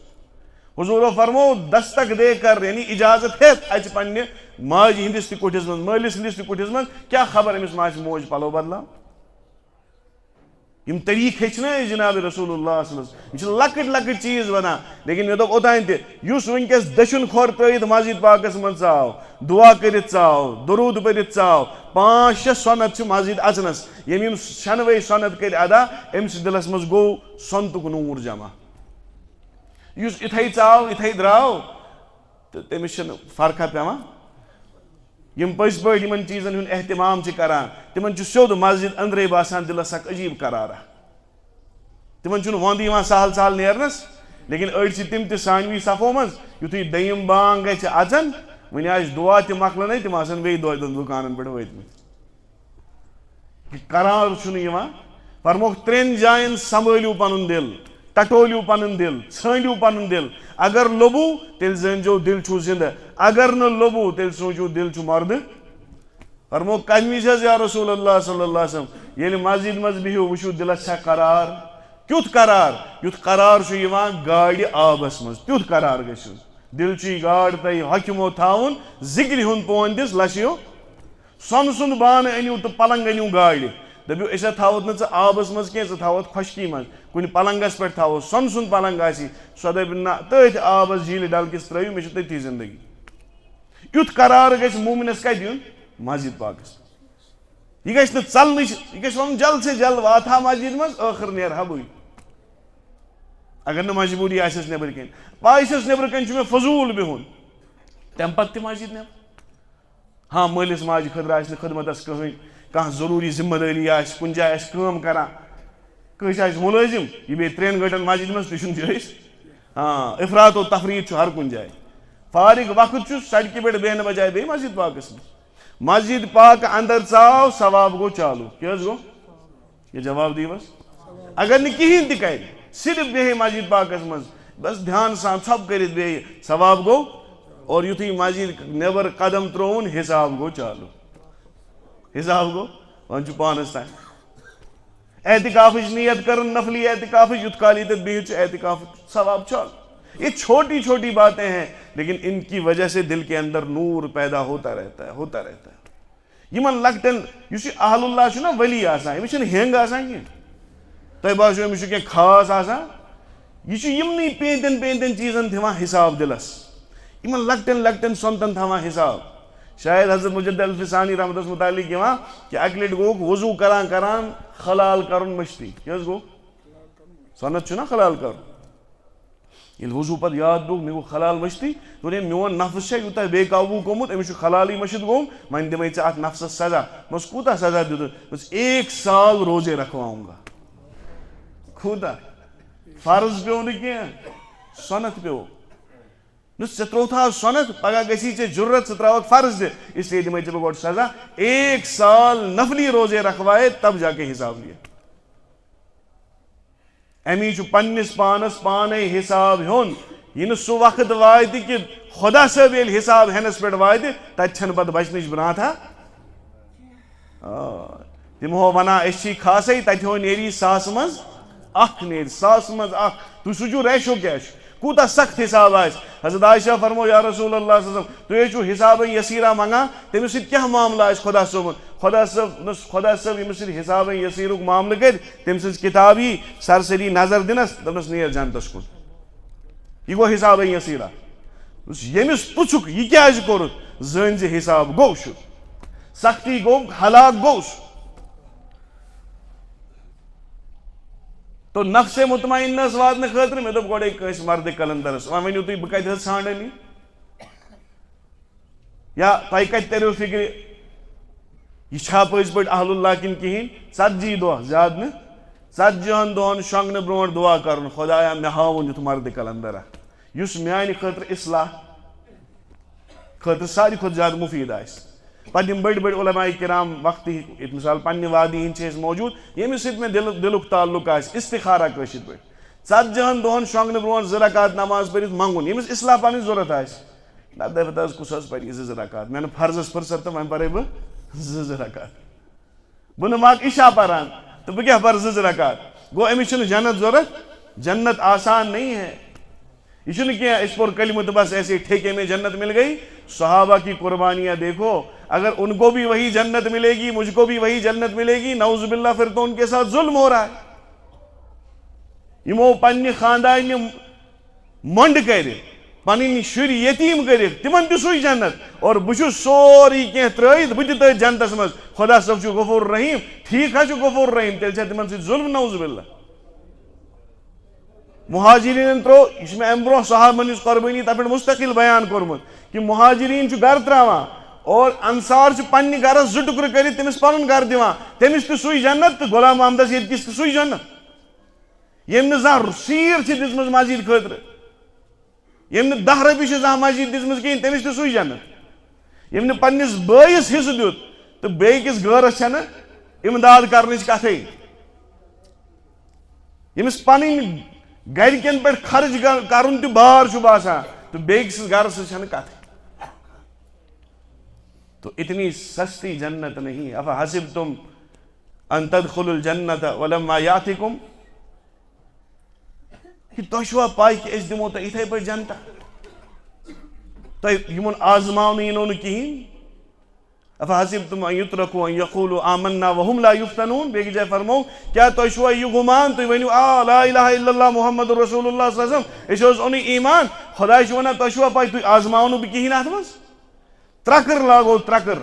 حضوٗرو فرمو دستک دے کر یعنی اجازت ہٮ۪تھ اژِ پننہِ ماجہِ ہٕنٛدِس تہِ کُٹھِس منٛز مٲلِس ہٕنٛدِس تہِ کُٹھِس منٛز کیٛاہ خبر أمِس ما آسہِ موج پلو بدلاو یِم طریٖقہٕ ہیٚچھنٲے جناب رسول اللہ صلی اللہ علیہ وسلم یِم چھِ لۄکٕٹۍ لۄکٕٹۍ چیٖز ونان لیکن مےٚ دوٚپ اوٚتانۍ تہِ یُس وٕنکیٚس دٔچھُن کھۄر ترٲیِتھ مسجد پاکس منٛز ژاو دعا کٔرِتھ ژاو دروٗد پٔرِتھ ژاو 5-6 سۄنت چھِ مسجد اژنس ییٚمۍ یِم شٮ۪نوَے سۄنت کٔرۍ ادا أمۍ سٕنٛدِ دِلس منٛز گوٚو سۄنتُک نوٗر جمع یُس یِتھٕے ژاو یِتھٕے درٛاو تہٕ تٔمِس چھنہٕ فرقا پیٚوان یِم پٔزۍ پٲٹھۍ یِمن چیٖزن ہُنٛد احتمام چھِ کران تِمن چھُ سیوٚد مسجد أنٛدرے باسان دِلس اکھ عجیٖب قرارا تِمن چھُنہٕ وۄندٕ یِوان سہل سہل نیرنس لیکن أڑۍ چھِ تِم تہِ سانوٕے صفو منٛز یُتھُے دٔیِم بانگ گژھِ اژان وۄنۍ آسہِ دعا تہِ مۄکلنٕے تِم آسن بیٚیہِ دۄن دُکانن پٮ۪ٹھ وٲتمٕتۍ قرار چھُنہٕ یِوان فرموکھ 3 جاین سنبھٲلِو پنُن دِل ٹٹولِو پنُن دِل ژھٲنڈِو پنُن دِل اگر لوٚبوٗ تیٚلہِ زٲنۍزیو دِل چھُو زِندٕ اگر نہٕ لوٚبوٗ تیٚلہِ سوٗنٛچِو دِل چھُ مردٕ فرموکھ کمہِ وِزِ حظ یا رسول اللہ صلی اللہ علیہ وسلم ییٚلہِ مسجد منٛز بِہِو وٕچھِو دِلس چھا قرار کیُتھ قرار یُتھ قرار چھُ یِوان گاڑِ آبس منٛز تیُتھ قرار گژھِو دِل چھُ یہِ گاڈ تۄہہِ ہۄکھِمو تھاوُن ذِکرِ ہُنٛد پون دِس لچھِو سۄنہٕ سُنٛد بانہٕ أنِو تہٕ پلنٛگ أنِو گاڑِ دٔپِو أسۍ ہا تھاوتھ نہٕ ژٕ آبس منٛز کینٛہہ ژٕ تھاوتھ خۄشکی منٛز کُنہِ پلنٛگس پٮ۪ٹھ تھاوو سۄنہٕ سُنٛد پلنٛگ آسی سۄ دپہِ نہ تٔتھۍ آبس جھیٖلہِ ڈل کِس ترٲیِو مےٚ چھِ تٔتھی زندگی یُتھ قرار گژھِ مومنس کتہِ یُن مسجد پاکس یہِ گژھِ نہٕ ژلنٕچ یہِ گژھِ ونُن جلد سے جلد واتہٕ ہا مسجد منٛز ٲخٕر نیرٕ ہا بٕے اگر نہٕ مجبوٗری آسٮ۪س نٮ۪برٕ کِنۍ پاے چھَس نٮ۪برٕ کَنۍ چھُ مےٚ فضوٗل بِہُن تَمہِ پتہٕ تہِ مسجد نٮ۪بر ہاں مٲلِس ماجہِ خٲطرٕ آسہِ نہٕ خدمتس کٕہٕنۍ کانٛہہ ضروٗری ذِمہٕ دٲری آسہِ کُنہِ جایہِ آسہِ کٲم کران کٲنٛسہِ آسہِ مُلٲزِم یہِ بیٚیہِ 3 گٲنٛٹن مسجد منٛز تہِ چھُنہٕ جٲیِز ہاں افراد و تفریٖد چھُ ہر کُنہِ جایہِ فارغ وقت چھُ سڑکہِ پٮ۪ٹھ بیٚہنہٕ بجاے بیٚیہِ مسجد پاکس منٛز مسجد پاکہٕ اندر ژاو ثواب گوٚو چالوٗ کیٛاہ حظ گوٚو یہِ جواب دِیِو حظ اگر نہٕ کِہینۍ تہِ کرِ صرف بیٚہہِ مسجد پاکس منٛز بس دھیان سان ژھۄپہٕ کٔرِتھ بیٚہہِ ثواب گوٚو اور یُتھُے مسجد نٮ۪بر قدم ترٛووُن حساب گوٚو چالوٗ حساب گوٚو وۄنۍ چھُ پانس تام احتِکافٕچ نیت کٔرٕن نفلی احتِکافٕچ یُتھ کال ییٚتٮ۪تھ بِہِتھ چھُ احتِکافُک ثواب چالوٗ یہ چھوٹی چھوٹی باتیں ہیں لیکن ان کی وجہ سے دل کے اندر نور پیدا ہوتا رہتا ہے یِمن لۄکٹٮ۪ن یُس یہِ اہل اللہ چھُ نا ؤلی آسان أمِس چھُنہٕ ہینٛگ آسان کینٛہہ تۄہہِ باسیو أمِس چھُ کینٛہہ خاص آسان یہِ چھُ یِمنٕے پیٖنٛتٮ۪ن چیٖزن دِوان حِساب دِلس یِمن لۄکٹٮ۪ن سۄنتن تھاوان حِساب شاید حضرت مجد الفسانی رحمتس متعلق یِوان کہِ اکہِ لٹہِ گوٚوُکھ وضوٗ کران خلال کرُن مٔشتٕے کیٛاہ حظ گوٚو سۄنت چھُنہ خلال کرُن ییٚلہِ وضوٗ پتہٕ یاد پیوٚو مےٚ گوٚو خلال مٔشتٕے دوٚپ ہے میون نفس چھا یوٗتاہ بے قابوٗ گوٚمُت أمِس چھُ خلالٕے مٔشِد گوٚمُت وۄنۍ دِمے ژےٚ اتھ نفسس سزا بس کوٗتاہ سزا دِتُکھ بس 1 سال روزے رکھواؤں گا کوٗتاہ فرض پیوٚو نہٕ کینٛہہ سۄنت پیوٚو نہ ژےٚ ترٛووتھا سۄنت پگہہ گژھی ژےٚ ضروٗرت ژٕ ترٛاوکھ فرض تہِ اسلیے دِمے ژےٚ بہٕ گۄڈٕ سزا 1 سال نفلی روزے رکھوائے تب جا کے حساب لیا امی چھُ پننِس پانس پانے حساب ہیوٚن یہِ نہٕ سُہ وقت واتہِ کہِ خۄدا صٲب ییٚلہِ حساب ہٮ۪نس پٮ۪ٹھ واتہِ تتہِ چھنہٕ پتہٕ بچنٕچ برٛانٛتھا تِم ہو ونان أسۍ چھِی خاصے تتہِ ہو نیری 100 منٛز 1 نیرِ 100 منٛز 1 تُہۍ سوٗنٛچِو ریشو کیٛاہ چھُ کوتا سخت حساب آئے. حضرت عائشہ فرمو یا رسول اللہ صلی اللہ علیہ وسلم تُہۍ چھو حساب یسیرہ منگان تٔمِس سۭتۍ کیٛاہ معاملہ آسہِ خۄدا صٲبُن. خۄدا صٲب ییٚمِس سۭتۍ حساب یسیٖرُک معاملہٕ کَرِ تٔمۍ سٕنٛز کِتاب یی سرسری نظر دِنس دپنس نیر جنتس کُن. یہ گوٚو حساب یسیرہ. ییٚمِس پُژھُکھ یہِ کیٛازِ کوٚرُتھ زٲنۍ زِ حساب گوٚو چھُ سختی گوٚو ہلاک گوٚو سُہ. تو نفس مطمئنس واتنہٕ خٲطرٕ مےٚ دوٚپ گۄڈے کٲنٛسہِ مردِ کلندرس وۄنۍ ؤنِو تُہۍ بہٕ کتہِ حظ ژھانٛڈن یہِ یا تۄہہِ کتہِ تریو فکرِ یہ چھا پٔزۍ پٲٹھۍ اہل اللہ کِنہٕ کِہیٖنۍ. 40 دۄہ زیادٕ نہٕ 40 دۄہن شۄنٛگنہٕ برونٛٹھ دعا کرُن خۄدایا مےٚ ہاوُن یُتھ مردِ کلندر اکھ یُس میانہِ خٲطرٕ اصلاح خٲطرٕ ساروی کھۄتہٕ زیادٕ مُفیٖد آسہِ. پتہٕ یِم بٔڑۍ بٔڑۍ علماء کرام وقتٕکۍ ییٚتہِ مثال پننہِ وادی ہِنٛدۍ چھِ أسۍ موجوٗد ییٚمِس سۭتۍ مےٚ دِلُک تعلق آسہِ استخارہ کٲشِر پٲٹھۍ 40 دۄہن شۄنٛگنہٕ برونٛٹھ 2 رکات نماز پٔرِتھ منٛگُن ییٚمِس اصلاح پنٕنۍ ضوٚرتھ آسہِ. نتہٕ دپہِ حظ کُس حظ پرِ 2 رکات مےٚ نہٕ فرضس فرصت تہٕ وۄنۍ پرے بہٕ 2 رکات. بہٕ نہٕ منٛگہٕ عشاء پران تہٕ بہٕ کیٛاہ پرٕ 2 رکات. گوٚو أمِس چھُنہٕ جنت ضوٚرتھ. جنت آسان نہیں ہے. یہ چھُنہٕ کینٛہہ أسۍ پوٚر کلمہ تہٕ بس ایسے ٹھیکے میں جنت مل گئی. صحابہ کی قربانیاں دیکھو اگر ان کو بھی وہی جنت ملے گی مجھ کو بھی وہی جنت ملے گی نعوذ باللہ پھر تو ان کے ساتھ ظلم ہو رہا ہے. یمو پننہِ خاندانہِ منڈ کرِ پنٕنۍ شُرۍ یتیٖم کٔرِکھ تِمن تہِ سُے جنت اور بہٕ چھُس سورُے کینٛہہ ترٲیِتھ بہٕ تہِ تٔتھۍ جنتس منٛز. خۄدا صٲب چھُ غفور رحیٖم ٹھیٖک حظ چھُ غفور رحیٖم تیٚلہِ چھا تِمن سۭتۍ ظلم نعوذ باللہ. مہاجرین ترو یہ میں امہ برہ صحابن ہز قربانی تتھ پہ مستقل بیان کورمت کہ مہاجرین گھر تراوان اور انصار پنہ گرس 2 ٹکر کرت تمس پن گھر دِوان تمس تہ سُے جنت تو غلام محمدس یت کس تہ سُے جنت. یم نہ زانٛہہ سیٖر چھ دِژمٕژ مسجد خٲطرٕ یم نہ 10 رۄپیہِ چھ زانٛہہ مسجد دِژمٕژ کِہیٖنۍ تمس تہ سُے جنت. یم نہ پننس بٲیس حصہٕ دیُت تو بیٚیِس غٲرس چھنہٕ امداد کرنٕچ کتھے. یمس پنٕنۍ گرکن پہ خرچ کرن تہ بار چھ باسان تو بیٚیِس گرس چھنہٕ کتھے. تو اتنی سستی جنت نہیں. افحسبتم ان تدخلوا الجنت ولما یاتکم کہ تۄہہِ چھوا پاے کہ أسۍ دِمو تۄہہِ یِتھے پٲٹھۍ جنت تۄہہِ یِمن آزماونہٕ یِنو نہٕ کِہیٖنۍ. افحسبتم ان یترکوا ان یقولوا آمنا وهم لا یفتنون. بیٚکہِ جایہِ فرمو کیا تۄہہِ چھوا یہِ گُمان تُہۍ ؤنِو آ لا الہ الا اللہ محمد رسول اللہ صلی اللہ علیہ وسلم أسۍ حظ اوٚنُے ایمان. خۄداے چھُ ونان تۄہہِ چھوا پاے تُہۍ آزماونہٕ بہٕ کِہیٖنۍ اتھ منٛز. ترکر لاگو ترکر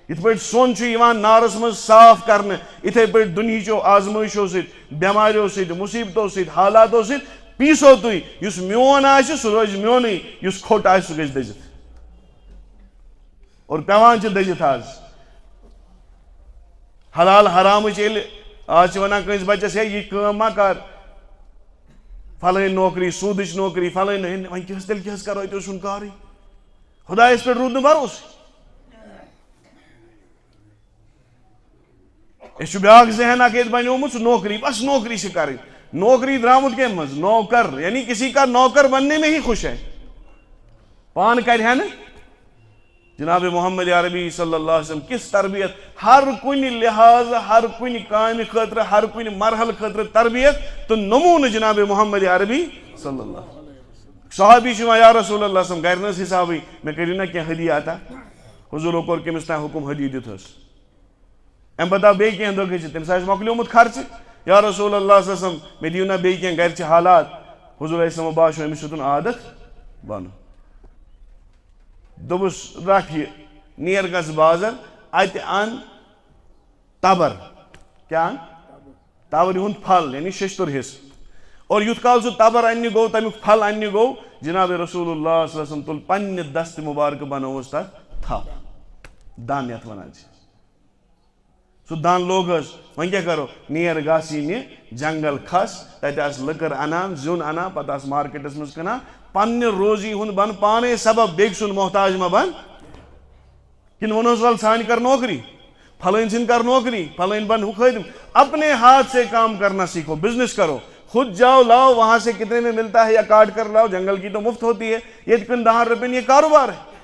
یِتھ پٲٹھۍ سۄن چھُ یِوان نارس منٛز صاف کرنہٕ یِتھے پٲٹھۍ دُنہِچو آزمٲیشو سۭتۍ بٮ۪ماریو سۭتۍ مُصیبتو سۭتۍ حالاتو سۭتۍ پیٖسو تُہۍ یُس میون آسہِ سُہ روزِ میونُے یُس کھوٚٹ آسہِ سُہ گژھِ دٔزِتھ اور پیوان چھِ دٔزِتھ آز. حلال حرامٕچ ییٚلہِ آز چھِ ونان کٲنٛسہِ بچس ہے یہِ کٲم ما کر فلٲنۍ نوکری سوٗدٕچ نوکری فلٲنۍ وۄنۍ کیٛاہ حظ تیٚلہِ کیٛاہ حظ کرو اَتہِ اوس چھُنہٕ کارٕے. خۄدایس پٮ۪ٹھ روٗد نہٕ بروسہٕ. أسۍ چھُ بیٛاکھ ذہن اکھ ییٚتہِ بنیومُت سُہ نوکری بس نوکری چھِ کرٕنۍ. نوکری درامُت کمہِ منٛز نوکر یعنی کسی کا نوکر بننے میں ہی خوش ہے. پان کرِ ہے نہٕ. جناب محمد عربی صلی اللہ علیہ وسلم کس تربیت ہر کُنہِ لحاظ ہر کُنہِ کامہِ خٲطرٕ ہر کُنہِ مرحلہٕ خٲطرٕ تربیت تہٕ نموٗنہٕ جناب محمد عربی صلی اللہ علیہ وسلم. صحابی چھُ وَنان یا رسول اللہ صلی اللہ علیہ وسلم گرِ نہٕ حظ حسابٕے مےٚ کٔرِو نا کینٛہہ ہدیہ عطا. حضوٗرو کوٚر کٔمِس تام حُکُم ہدیہ دِتہوس. امہِ پتہٕ آو بیٚیہِ کینٛہہ دۄہ گٔژھِتھ تٔمِس آسہِ مۄکلیومُت خرچہٕ یا رسول اللہ صلی اللہ علیہ وسلم مےٚ دِیِو نا بیٚیہِ کینٛہہ گرِ چھِ حالات. حضوٗر علیہ السلامو باسیو أمِس چھُ دیُن عادت بنُن. دوٚپُس رٹھ یہِ نیر گژھ بازر اتہِ ان تبر کیٛاہ ان تبرِ ہُنٛد پھل یعنی شیٚشتُر حصہٕ اور یُتھ کال سُہ تبر اننہِ گوٚو تمیُک پھل اننہِ گوٚو جناب رسول اللہ صلی اللہ علیہ وسلم تُل پننہِ دستہِ مُبارکہٕ بنووُس تتھ تھپھ دن یتھ ونان چھِ. سُہ دن لوگ حظ وۄنۍ کیٛاہ کرو نیر گژھ یہِ نہِ جنگل کھس تتہِ آسہِ لٔکٕر انان زیُن انان پتہٕ آسہِ مارکیٹس منٛز کٕنان پننہِ روزی ہُنٛد بن پانے سبب بیٚکہِ سُنٛد محتاج ما بن. کن ونوس ول سانہِ کر نوکری فلٲنۍ سٕنٛدۍ کر نوکری فلٲنۍ بن ہُہ خٲدم. اپنے ہاتھ سے کام کرنا سیکھو بزنس کرو خود جاؤ لاؤ وہاں سے کتنے میں ملتا ہے یا کاٹ کر لاؤ. جنگل کی تو مفت ہوتی ہے یہ کن 10 روپین یہ کاروبار ہے.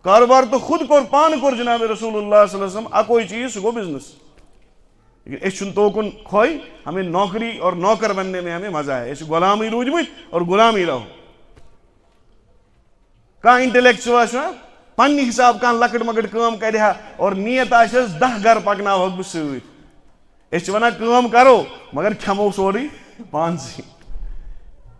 کاروبار تو خود کور پان کور جناب رسول اللہ صلی اللہ علیہ وسلم اکوئی چیز سُہ گوٚو بزنس. لیکن اس توکن کھوئی ہمیں نوکری اور نوکر بننے میں ہمیں مزہ ہے. اس غلامی روزمت اور غلامی رہو. کہاں انٹلیکچوئل پنہ حساب کہاں لکٹ مکٹ کام کرِ ہا اور نیت آسیس 10 گھر پکناوہک بہ سۭتۍ. أسۍ چھِ ونان کٲم کرو مگر کھٮ۪مو سورُے پانسٕے.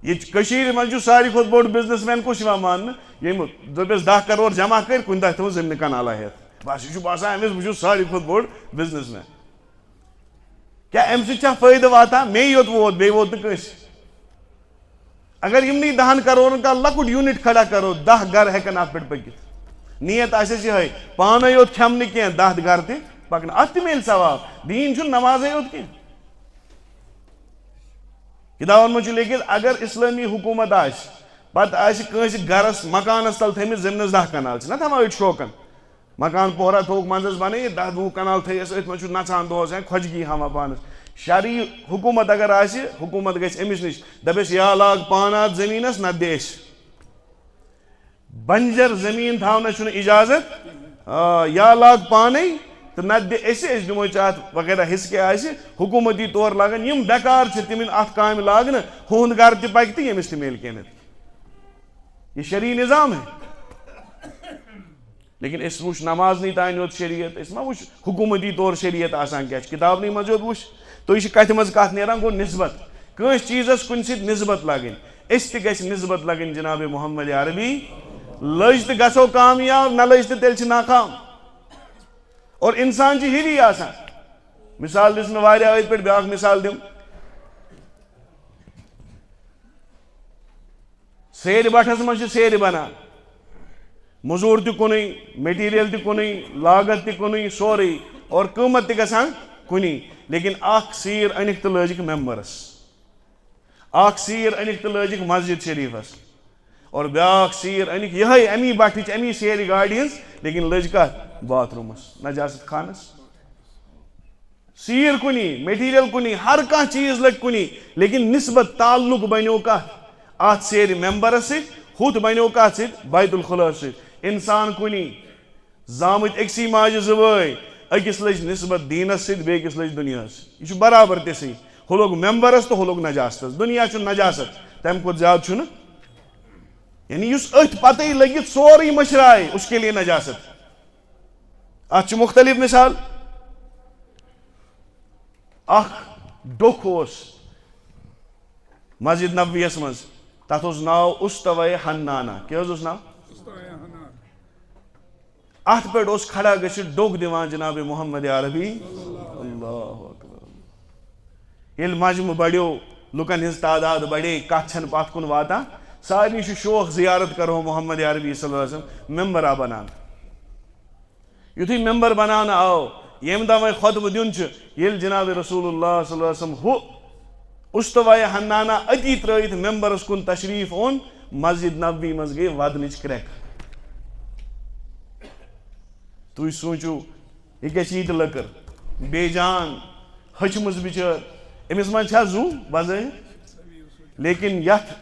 یہ من ساری کھت بوڑ بزنس مین کس ماننا یم دپس 10 کروڑ جمع کر کن دہ تھو زمین کنالہ ہیتھ بس یہ باسان امس بہت ساری کھت بوڑ بزنس مین. کیا ام سا فائدہ واتان مے یوت ووت بی ووت نس. اگر یمنی 10 کروڑن کا لکٹ یونٹ کھڑا کرو 10 گھر ہیکن ات پہ پکت. نیت آسیس یہ پانے یوت کھمن کی 10 گھر تہ پکن ات مل ثواب. دین چھ نماز یوت کی کتابن من لیکن اگر اسلامی حکومت آس پتہ آس گرس مکانس تل تھمت زمینس 10 کنال نہ تھوان اٹ شوقن مکان پورا تھوک منزس بن 10-12 کنال تھیس ات من نژان دہس کھوجگی ہاں پانس. شرعی حکومت اگر آس حکومت گھس امس نش دپس یا لاگ پانات زمینس نہ دس. بنجر زمین تھونا چھ اجازت یا لاگ پانے تو نہ دمو ات وغیرہ حصہ کیا حکومتی طور لاگن یم بیکار تم ات کام لاگن ہند گھر تہ پکہ تو یمس تہ مل کی. یہ شرعی نظام ہے. لیکن اس وچ نماز نہیں تان یوت شریعت اس ما وچ حکومتی طور شریعت آسان کیا کتاب نہیں مز یوت وچ تو یہ کت مز کت نیران گو نسبت کنس چیزس کن ست نسبت لگن. اس تہ گژھِ نسبت لگن جناب محمد عربی. لج تہ گژھو کامیاب نہ لج تہ تیل چھ ناکام. اور انسان چھ ہی آسان. مثال دس میں واریاہ ات پہ بیاکھ مثال دم سیر بٹھس من سیر بنان مزور تہ کنی میٹیریل تہ کنی لاگت تہ کنی سوری اور قیمت تہ گژھان کنی. لیکن اخ سیر انک تو لجک ممبرس اخ سیر انک تو لجک مسجد شریفس اور بیاکھ سیر انک یہ امی بٹھچ امی سیر گاڑی ہز لیکن لج کت باتھ رومس نجاست خانس. سیر کنی میٹیریل کنی ہر کھانا چیز لگ کنی لیکن نسبت تعلق بنو کت ات سیر ممبرس ست ہوت بنو کت ست بیت الخلا ست. انسان کنی زامت اکسی ماجہ زوی اکس لج نسبت دینس ست بیکس لج دنیا. یہ برابر تسی ہو لوگ ممبرس تو ہو لوگ نجاستس. دنیا چھ نجاست تم کھت زیادہ چھ یعنی اس ات پتہ لگت سوری مشرائے اس کے لیے نجاست. ات مختلف مثال اخ ڈوکھ مسجد نبویس مز تر ناو استوائے حنانہ کیا اس ناو ات پہ کھڑا گھت ڈوکھ دیوان جناب محمد عربی. اللہ اکبر. یل مجمع بڑھو لکن ہز تعداد بڑھے کت چھن پت کن واتان سارے شوق زیارت کرو محمد عربی صلی اللہ علیہ وسلم. ممبر آ بنان یتھے ممبر بنان آو یم دہ وی خطبہ دین یل جناب رسول اللہ صلی اللہ علیہ وسلم ہو استوائے حنانہ اتی ترائت ممبرس کن تشریف اون مسجد نبوی مز گئی ودنچ کریک. تھی سوچو یہ گیت لکر بے جان ہچمز بچار امس من زو بظاہر لیکن یت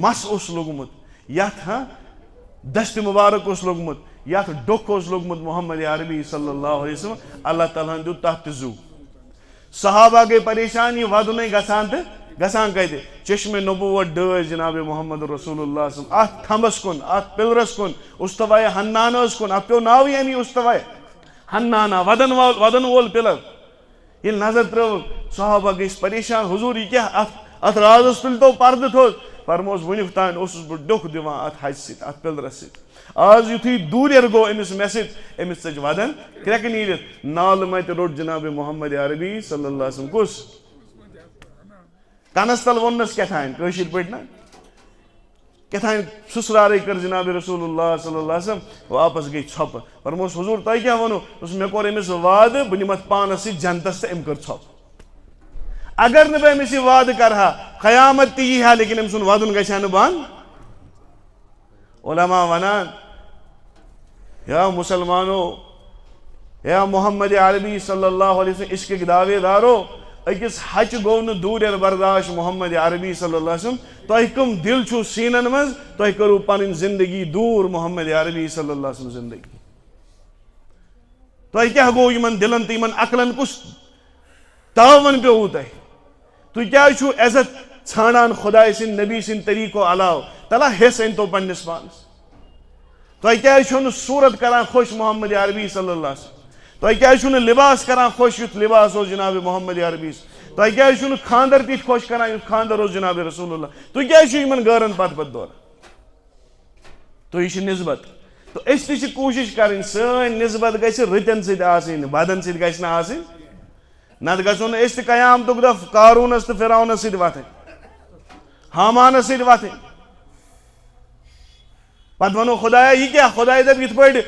مس اس لوگمت یت دست مبارک اس لوگمت یت ڈوکھ اس لوگمت محمد عربی صلی اللہ علیہ وسلم. اللہ تعالیٰ دیت تحت زو. صحابہ گئی پریشان یہ ودن گسان تو گسان کتہ چشم نبوت ڈٲج جناب محمد رسول اللہ صلی اللہ علیہ وسلم ات تھمبس کن ات پلرس کن استوائے حنانس کن ات پیو ناوی امی استوائے حنانہ ودن وول پلر. یہ نظر ترو صحابہ گئی پریشان حضور یہ کیا ات رازس تل تو پردہ تھوس فرموس ونیک تان اوسس بہ ڈوکھ دیوان ات حج ست ات پلرس ست. آز یتھی دوریر گو امس مے ست امس ژج ودن کرک نیرت نال مت روٹ جناب محمد عربی صلی اللہ علیہ وسلم کس کنس تل ونس کتھان کشیر پہ نا کتھان سسرارے کر جناب رسول اللہ صلی اللہ علیہ وسلم واپس گئی ژھپ فرموس حضور تہ کیا ونو مے کور امس وعد بہ نمت پانس ست جنتس تہ ام کر ژھپ. اگر نہ بہ امس یہ وعد کرہا قیامت تہ یی ہا لیکن ام سن ودن گژھِ ہا نہ بند. علماء ونان یا مسلمانو یا محمد عربی صلی اللہ علیہ وسلم عشق دعوے دارو اکس حچ گو نا دور برداشت محمد عربی صلی اللہ علیہ وسلم. تہ کم دل چھو سینن مز تہ کرو پن زندگی دور محمد عربی صلی اللہ علیہ وسلم زندگی. تہ کیا گو یمن دلن تو یمن عقلن کس تعاون پیو تہ تھی کیا چھو عزت ژھانڈان خدائے سن نبی سن طریقو علاوہ تلا حص ان تو پنس پانس تھی کیا چھو نہ صورت کران خوش محمد عربی صلی اللہ علیہ وسلم تھی کیا چھو نہ لباس کران خوش یت لباس ہو جناب محمد عربی تھی کیا چھو نہ خاندر تیت خوش کران یت خاندر ہو جناب رسول اللہ تھی کیا چھو یمن گارن پت پت دور تو یہ نسبت تو اس تہ کوشش کریں سن نسبت گژھِ رتن سۭتۍ آسٕنۍ بدن سۭتۍ گژھِ نہٕ آسٕنۍ نتہٕ گژھو نہٕ أسۍ تہِ قیامتُک دۄہ قارونس تہٕ فرعونس سۭتۍ وتھٕنۍ حامانس سۭتۍ وتھٕنۍ پتہٕ ونو خدایا یہ کیا خدایا دپ یتھ پٲٹھۍ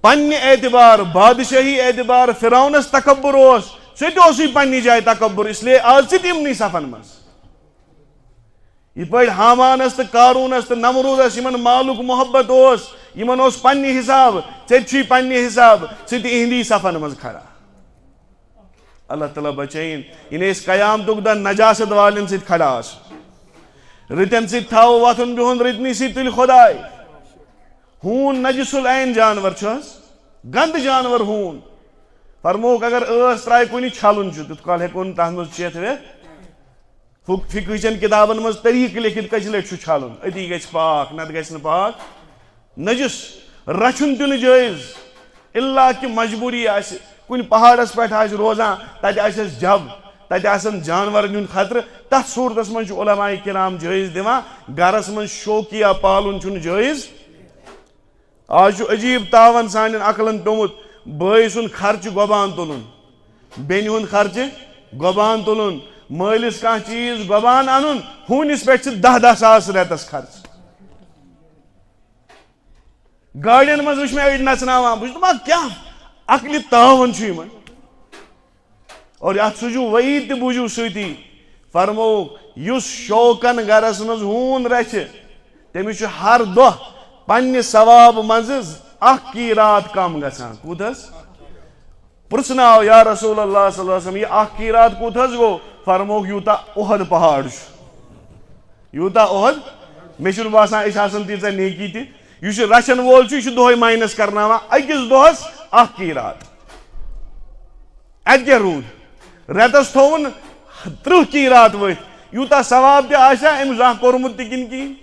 پننہِ اعتبار بادشاہی اعتبار فرعونس تکبر اوس سُہ تہِ اوسُے پننہِ جایہِ تکبر اس لیے آز تہِ تِمنٕے صفن منٛز یتھ پٲٹھۍ حامانس تہٕ قارونس تہٕ نمروٗدس یمن مالُک محبت اوس یمن اوس پننہِ حساب ژےٚ تہِ چھُے پننہِ حساب ژٕ تہِ اہندی صفن منٛز کھڑا اللہ تعالیٰ بچائن یعنی اس قیامتُک دۄہ نجاست والٮ۪ن سۭتۍ کھڑا آسُن رتن سۭتۍ تھاوو وتھُن بِہُن رتنی سۭتۍ تُلہِ خۄداے ہوٗن نجس العین جانور چھُ حظ گنٛدٕ جانور ہوٗن فرمووُکھ اگر ٲس ترٛایہِ کُنہِ چھلُن چھُ تیُتھ کال ہیٚکو نہٕ تتھ منٛز چیٚتھ ویٚتھ فقہ چٮ۪ن کتابن منٛز طریٖقہٕ لیکھِتھ کٔژِ لٹہِ چھُ چھلُن أتی گژھِ پاک نتہٕ گژھِ نہٕ پاک نجس رچھُن تہِ نہٕ جٲیز الا کہ مجبوری آسہِ کُنہِ پہاڑس پٮ۪ٹھ آسہِ روزان تتہِ آسٮ۪س جب تتہِ آسن جانور نیُن خطرٕ تتھ صوٗرتس منٛز چھُ علماء کرام جٲیز دِوان گرس منٛز شوقیہ پالُن چھُنہٕ جٲیز آز چھُ عجیٖب تاون سانٮ۪ن عقلن پیومُت بٲے سُنٛد خرچہٕ گۄبان تُلُن بیٚنہِ ہُنٛد خرچہٕ گۄبان تُلُن مٲلِس کانٛہہ چیٖز گۄبان انُن ہوٗنِس پٮ۪ٹھ چھِ 10-10 ساس رٮ۪تس خرچ گاڑٮ۪ن منٛز وٕچھ مےٚ أڑۍ نژناوان بہٕ چھُس دپان کیٛاہ عقلہِ تاون چھُ یِمن اور اتھ سوٗزِو وعیٖد تہِ بوٗزِو سۭتی فرمووُکھ یُس شوقن گرس منٛز ہوٗن رچھِ تٔمِس چھُ ہر دۄہ پننہِ ثواب منٛزٕ اکھ قیٖرات کم گژھان کوٗت حظ پرژھناو یا رسول اللہ صلی اللہ علیہ وسلم یہ اکھ قیٖرات کوٗت حظ گوٚو فرمووُکھ یوٗتاہ اُحد پہاڑ چھُ یوٗتاہ اُحد مےٚ چھُنہٕ باسان أسۍ آسان تیٖژاہ نیکی تہِ یُس یہِ رچھن وول چھُ یہِ چھُ دۄہے ماینس کرناوان أکِس دۄہس اکھ قیٖرات اَتہِ کیٛاہ روٗد رٮ۪تس تھووُن 30 قیٖرات ؤتھۍ یوٗتاہ ثواب تہِ آسیا أمۍ زانٛہہ کوٚرمُت تہِ کِنہٕ کِہیٖنۍ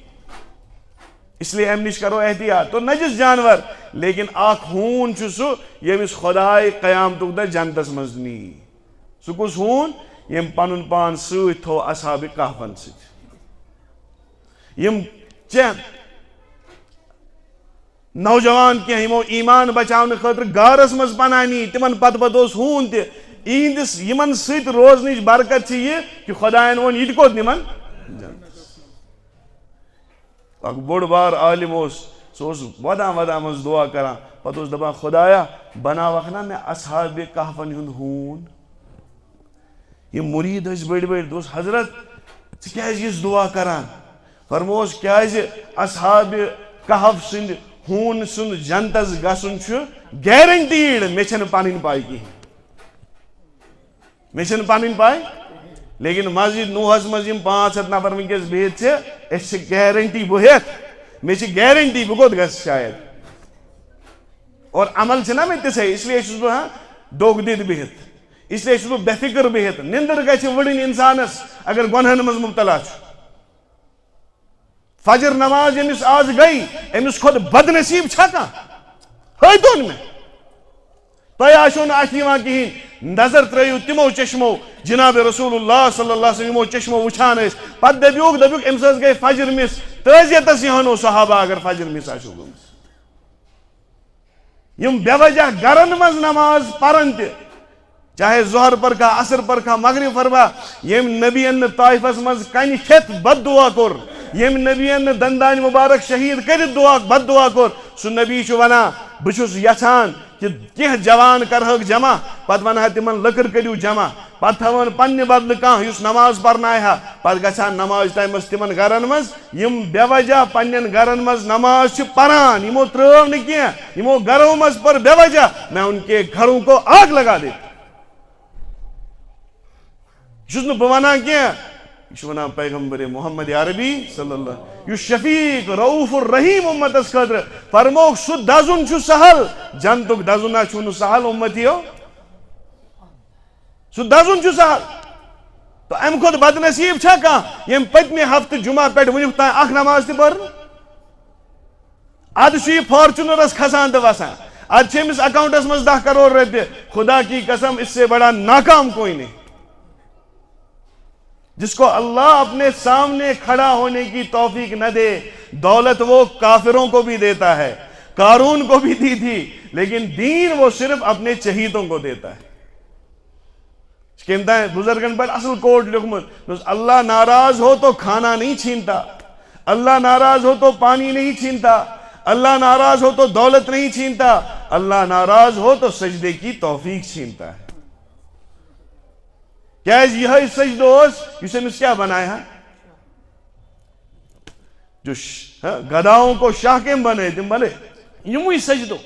اس لیے امہِ نِش کرو احتیاط تو نجس جانور لیکن اکھ ہوٗن چھُ سُہ ییٚمِس خۄداے قیامتُک دۄہ جنتس منٛز نی سُہ کُس ہوٗن ییٚمۍ پنُن پان سۭتۍ تھوٚو اصحابِ کہفن سۭتۍ یِم کینٛہہ نوجوان کینٛہہ یِمو ایٖمان بچاونہٕ خٲطرٕ غارس منٛز پناہ نی تِمن پتہٕ پتہٕ اوس ہوٗن تہِ یِہنٛدِس یِمن سۭتۍ روزنٕچ برکت چھِ یہِ کہِ خۄداین ووٚن یہِ تہِ کوٚت نِمن اکھ بوٚڑ بار عالم اوس سُہ اوس ودان ودان منٛز دعا کران پتہٕ اوس دپان خۄدایا بناوکھ نا مےٚ اصحابِ کہفن ہُنٛد ہوٗن یِم مُریٖد ٲسۍ بٔڑۍ بٔڑۍ دوٚپُس حضرت ژٕ کیازِ یژھ دعا کران فرمووُس کیازِ اصحابِ کہف سٕنٛدِ ہوٗن سُنٛد جنتس گژھُن چھُ گیرنٹیڈ مےٚ چھنہٕ پنٕنۍ پاے کِہینۍ مےٚ چھنہٕ پنٕنۍ پاے لیکن مسجد نوٗہس منٛز یِم 500 نفر ونکیٚس بِہِتھ چھِ أسۍ چھِ گیرنٹی بہٕ ہٮ۪تھ مےٚ چھِ گیرنٹی بہٕ کوٚت گژھٕ شاید اور عمل چھِنہ مےٚ تِژھے اس لیے چھُس بہٕ ڈوٚگ دِتھ بِہِتھ اس لیے چھُس بہٕ بے فِکر بِہِتھ نِندٕر گژھِ وٕڑٕنۍ انسانس اگر گۄنہن منٛز مُبتلا چھُ فجر نماز ییٚمِس آز گٔے أمِس کھۄتہٕ بدنصیٖب چھا کانٛہہ ہٲیتون مےٚ تۄہہِ آسیو نہٕ اَتھِ یِوان کِہینۍ نظر ترٲیِو تِمو چشمو جناب رسول اللہ صلی اللہ علیہ وسلم یِمو چشمو وٕچھان ٲسۍ پتہٕ دٔپِوُکھ أمِس حظ گٔے فجر مِس تعزیتس یِہنو صحابہ اگر فجر مِس آسیو گٔمٕژ یِم بے وجہ گرن منٛز نماز پرن تہِ چاہے ظہر پرکھا عصر پرکھا مغرب پروا ییٚمۍ نبیَن نہٕ طایفس منٛز کنہِ کھٮ۪تھ بد دعا کوٚر ییٚمۍ نبیَن نہٕ دندانہِ مُبارک شہیٖد کٔرِتھ دعا بد دعا کوٚر سُہ نبی چھُ ونان بہٕ چھُس یژھان کہ کینٛہہ جوان کرہکھ جمع پتہٕ ونہا تِمن لٔکٕر کٔرِو جمع پتہٕ تھاوہن پننہِ بدلہٕ کانٛہہ یُس نماز پرنایہِ ہا پتہٕ گژھِ ہا نماز ٹایمس تِمن گرن منٛز یِم بے وجہ پننٮ۪ن گرن منٛز نماز چھِ پران یِمو ترٲو نہٕ کینٛہہ یِمو گرو منٛز پٔر بے وجہ میں ان کے گھروں کو آگ لگا دے یہ چھُس نہٕ بہٕ ونان کینٛہہ یہ چھُ ونان پیغمبر محمد عربی صلی اللہ یُس شفیق رعوف الرحیم امتس خٲطرٕ فرمووُکھ سُہ دزُن چھُ سہل جنتُک دزُن ہا چھُنہٕ سہل امتیو سہ دزن چھ سہل تو ام کھت بد نصیب چھا کانٛہہ یم پتمہ ہفتہ جمعہ پہ ونیک تام اخ نماز تہ پٔر اد چھ یہ فارچونرس کھسان تو وسان اد چھ امس اکاؤنٹس مز 10 کروڑ روپیہ خدا کی قسم اس سے بڑا ناکام کوئی نہیں جس کو اللہ اپنے سامنے کھڑا ہونے کی توفیق نہ دے دولت وہ کافروں کو بھی دیتا ہے قارون کو بھی دی تھی لیکن دین وہ صرف اپنے چہیتوں کو دیتا ہے کہتا ہے بزرگن پر اصل کوٹ لکھمت اللہ ناراض ہو تو کھانا نہیں چھینتا اللہ ناراض ہو تو پانی نہیں چھینتا اللہ ناراض ہو تو دولت نہیں چھینتا اللہ ناراض ہو تو سجدے کی توفیق چھینتا ہے کیا یہ سجدو اس امس کیا بنایا جو گداؤں کو شاکم بنے تم بنے یوں ہی سجدو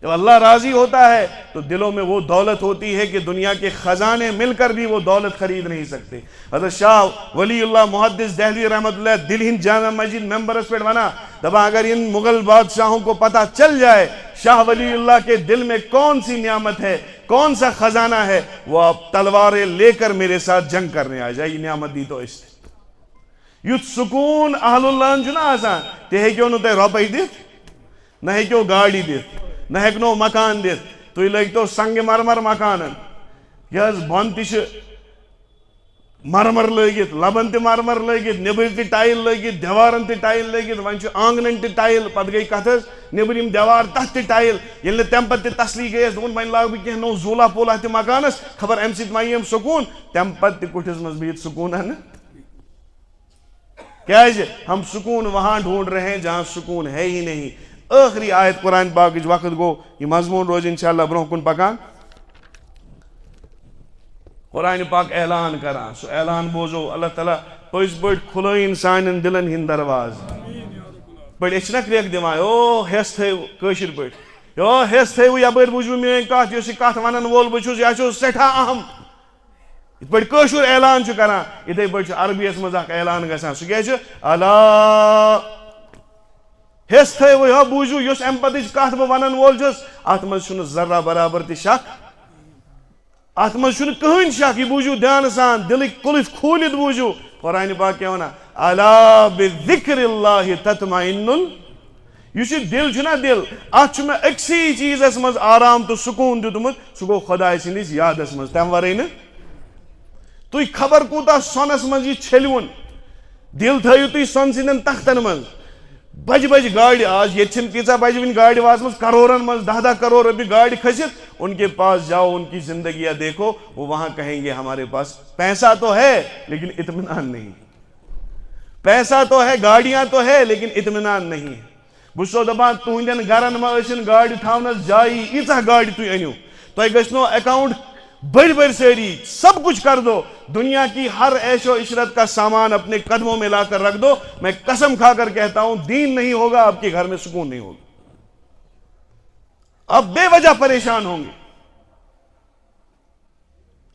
جب اللہ راضی ہوتا ہے تو دلوں میں وہ دولت ہوتی ہے کہ دنیا کے خزانے مل کر بھی وہ دولت خرید نہیں سکتے حضرت شاہ ولی اللہ محدث دہلوی رحمت اللہ دل ہند جامع مسجد ممبرس پہ بنا دبا اگر ان مغل بادشاہوں کو پتہ چل جائے شاہ ولی اللہ کے دل میں کون سی نعمت ہے کون سا خزانہ ہے وہ اب تلواریں لے کر میرے ساتھ جنگ کرنے آ جائے یہ نعمت دی تو اس یت سکون اہل اللہ چھنا آسان تے ہیکیو نو تے روپے دت نہ ہیکیو گاڑی دت نہ ہیکنو مکان دت تھی لگتو سنگ مرمر مکانن یہ بن تہ مرمر لگت لبن تہ مرمر لگت نبر تہ ٹائل لگت دیوارن تہ ٹائل لگت ون آنگنن تہ ٹائل پتہ گئی کت نبرم دیوار تحت تہ ٹائل یل تم پتہ تسلی گئی دون ون لاگ بہ نو زولا پولا تہ مکانس خبر ام سۭتۍ ما یِم سکون تم پتہ تہ کٹھس مز بہت سکون ہے کیا ہم سکون وہاں ڈھونڈ رہے ہیں جہاں سکون ہے ہی نہیں آخری آیت قرآن پاک وقت گو یہ مضمون روز انشاءاللہ برہ کن پکان قرآن پاک اعلان کران سو اعلان بوزو اللہ تعالیٰ پز پٹ کھلائن سان دلن ہند درواز پٹ اچھنا کریک دمائے او حس تھو کشر پٹ یو حس تھو یپر بوزو میری کت اس کت ونن وول بچس یہ سٹھا اہم ات پٹ کشر اعلان کران اتھے پٹ عربیس مز اعلان گژھان سہ کیا اللہ حس تھو یہ بوزو اس ام پتہ کت بہ ونن وول چھس ات مز چھُنہٕ ذرہ برابر تہ شک ات مز چھُنہٕ کٕہٕنۍ شک یہ بوزو دھیان سان دلک قلف کھولت بوزو قرآن پاک کیا ونان الا بذکر اللہ تطمئن یہ دل چھنا دل ات میں اکسی چیزس مز آرام تو سکون دتمت سہ گو خدا سندس یادس مز تم ورے نا تھی خبر کوتا سونس مز یہ چھلون دل تھو تھی سون سندن تختن مز بج بج گاڑی آج یہ تیزا بج ون گاڑی واسمس کروڑن مز 10 کروڑ روپیے گاڑی کھست ان کے پاس جاؤ ان کی زندگیاں دیکھو وہ وہاں کہیں گے ہمارے پاس پیسہ تو ہے لیکن اطمینان نہیں پیسہ تو ہے گاڑیاں تو ہے لیکن اطمینان نہیں ہے بسو دپان تہندین گرن ما ٲسِن گاڑی تھاونس جائی ایژا گاڑی تھی انیو تہ گژھنو اکاؤنٹ بڑی بڑی سیری سب کچھ کر دو دنیا کی ہر عیش و عشرت کا سامان اپنے قدموں میں لا کر رکھ دو میں قسم کھا کر کہتا ہوں دین نہیں ہوگا آپ کے گھر میں سکون نہیں ہوگا آپ بے وجہ پریشان ہوں گے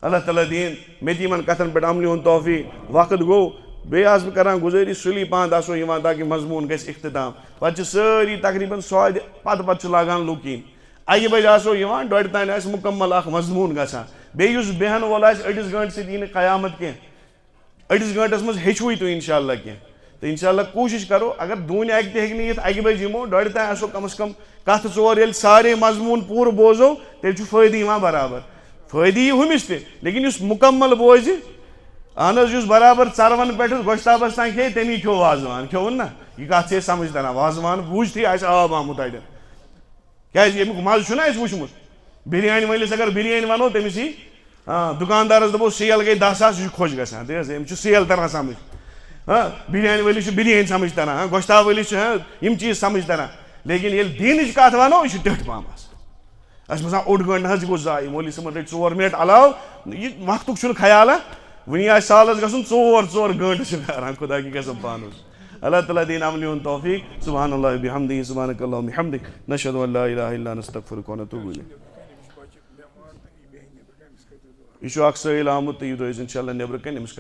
اللہ تعالیٰ دین میتی من کتن پہ عملی ہون توفیق وقت گو بے آز بہ کران گزاری سلی پان آسو یوان تاکہ مضمون گژھِ اختتام پتہ ساری تقریباً سواد پتہ لاگان لوکین اکہ بج آسو یوان ڈوڑِ تان آسہِ مکمل اخ مضمون گژھان بیٚیہِ یُس بیہن وول آسہِ أڑِس گٲنٛٹہٕ سۭتۍ یی نہٕ قیامت کینٛہہ أڑِس گٲنٛٹس منٛز ہیٚچھوٕے تُہۍ انشاءاللہ کینٛہہ تہٕ انشاءاللہ کوٗشش کرو اگر دوٗنہِ اکہِ تہِ ہیٚکہِ نہٕ یِتھ اکہِ بجہِ یِمو ڈوڑِ تام آسو کم از کم کتھ 4 ییٚلہِ سارے مضموٗن پوٗرٕ بوزو تیٚلہِ چھُ فٲیدٕ یِوان برابر فٲیدٕ یی ہُمِس تہِ لیکن یُس مکمل بوزِ اہن حظ یُس برابر ژرون پٮ۪ٹھ گۄشتابس تام کھیٚیہِ تٔمی کھیوٚو وازوان کھیوٚوُن نا یہِ کتھ چھِ أسۍ سمجھ تران وازوان بوٗزتھٕے آسہِ آب آمُت اڑٮ۪ن کیازِ ییٚمیُک مزٕ چھُنہ اَسہِ وٕچھمُت بِریانی وٲلِس اگر بِریانی ونو تٔمِس یی دُکاندارس دپو سیل گٔے 10 ساس یہِ چھُ خۄش گژھان تہِ حظ أمِس چھُ سیل تران سمجھ بِریانی وٲلِس چھُ بِریانی سمجھ تران گۄشتاب وٲلِس چھُ یِم چیٖز سمجھ تران لیکن ییٚلہِ دیٖنٕچ کتھ ونو یہِ چھُ ٹٔٹھۍ پہم آسان اَسہِ باسان اوٚڑ گٲنٛٹہٕ حظ یہِ گوٚو ضایہِ مولوی صٲبن رٔٹۍ 4 منٹ علاوٕ یہِ وقتُک چھُنہٕ خیالہ وٕنہِ آسہِ سالس گژھُن 4 گٲنٛٹہٕ چھِ پھیران خدا کی قسم پانس اللہ تعالیٰ دین عملی ہُنٛد توفیق سبحان اللہ بحمدہ سبحانک اللہم بحمدک نشہد ان لا الہ الا انت نستغفرک ونتوب الیک یہ چھُ اکھ سٲیِل آمُت تہٕ یہِ روزِ انشاءاللہ نیبرٕ کَنۍ أمِس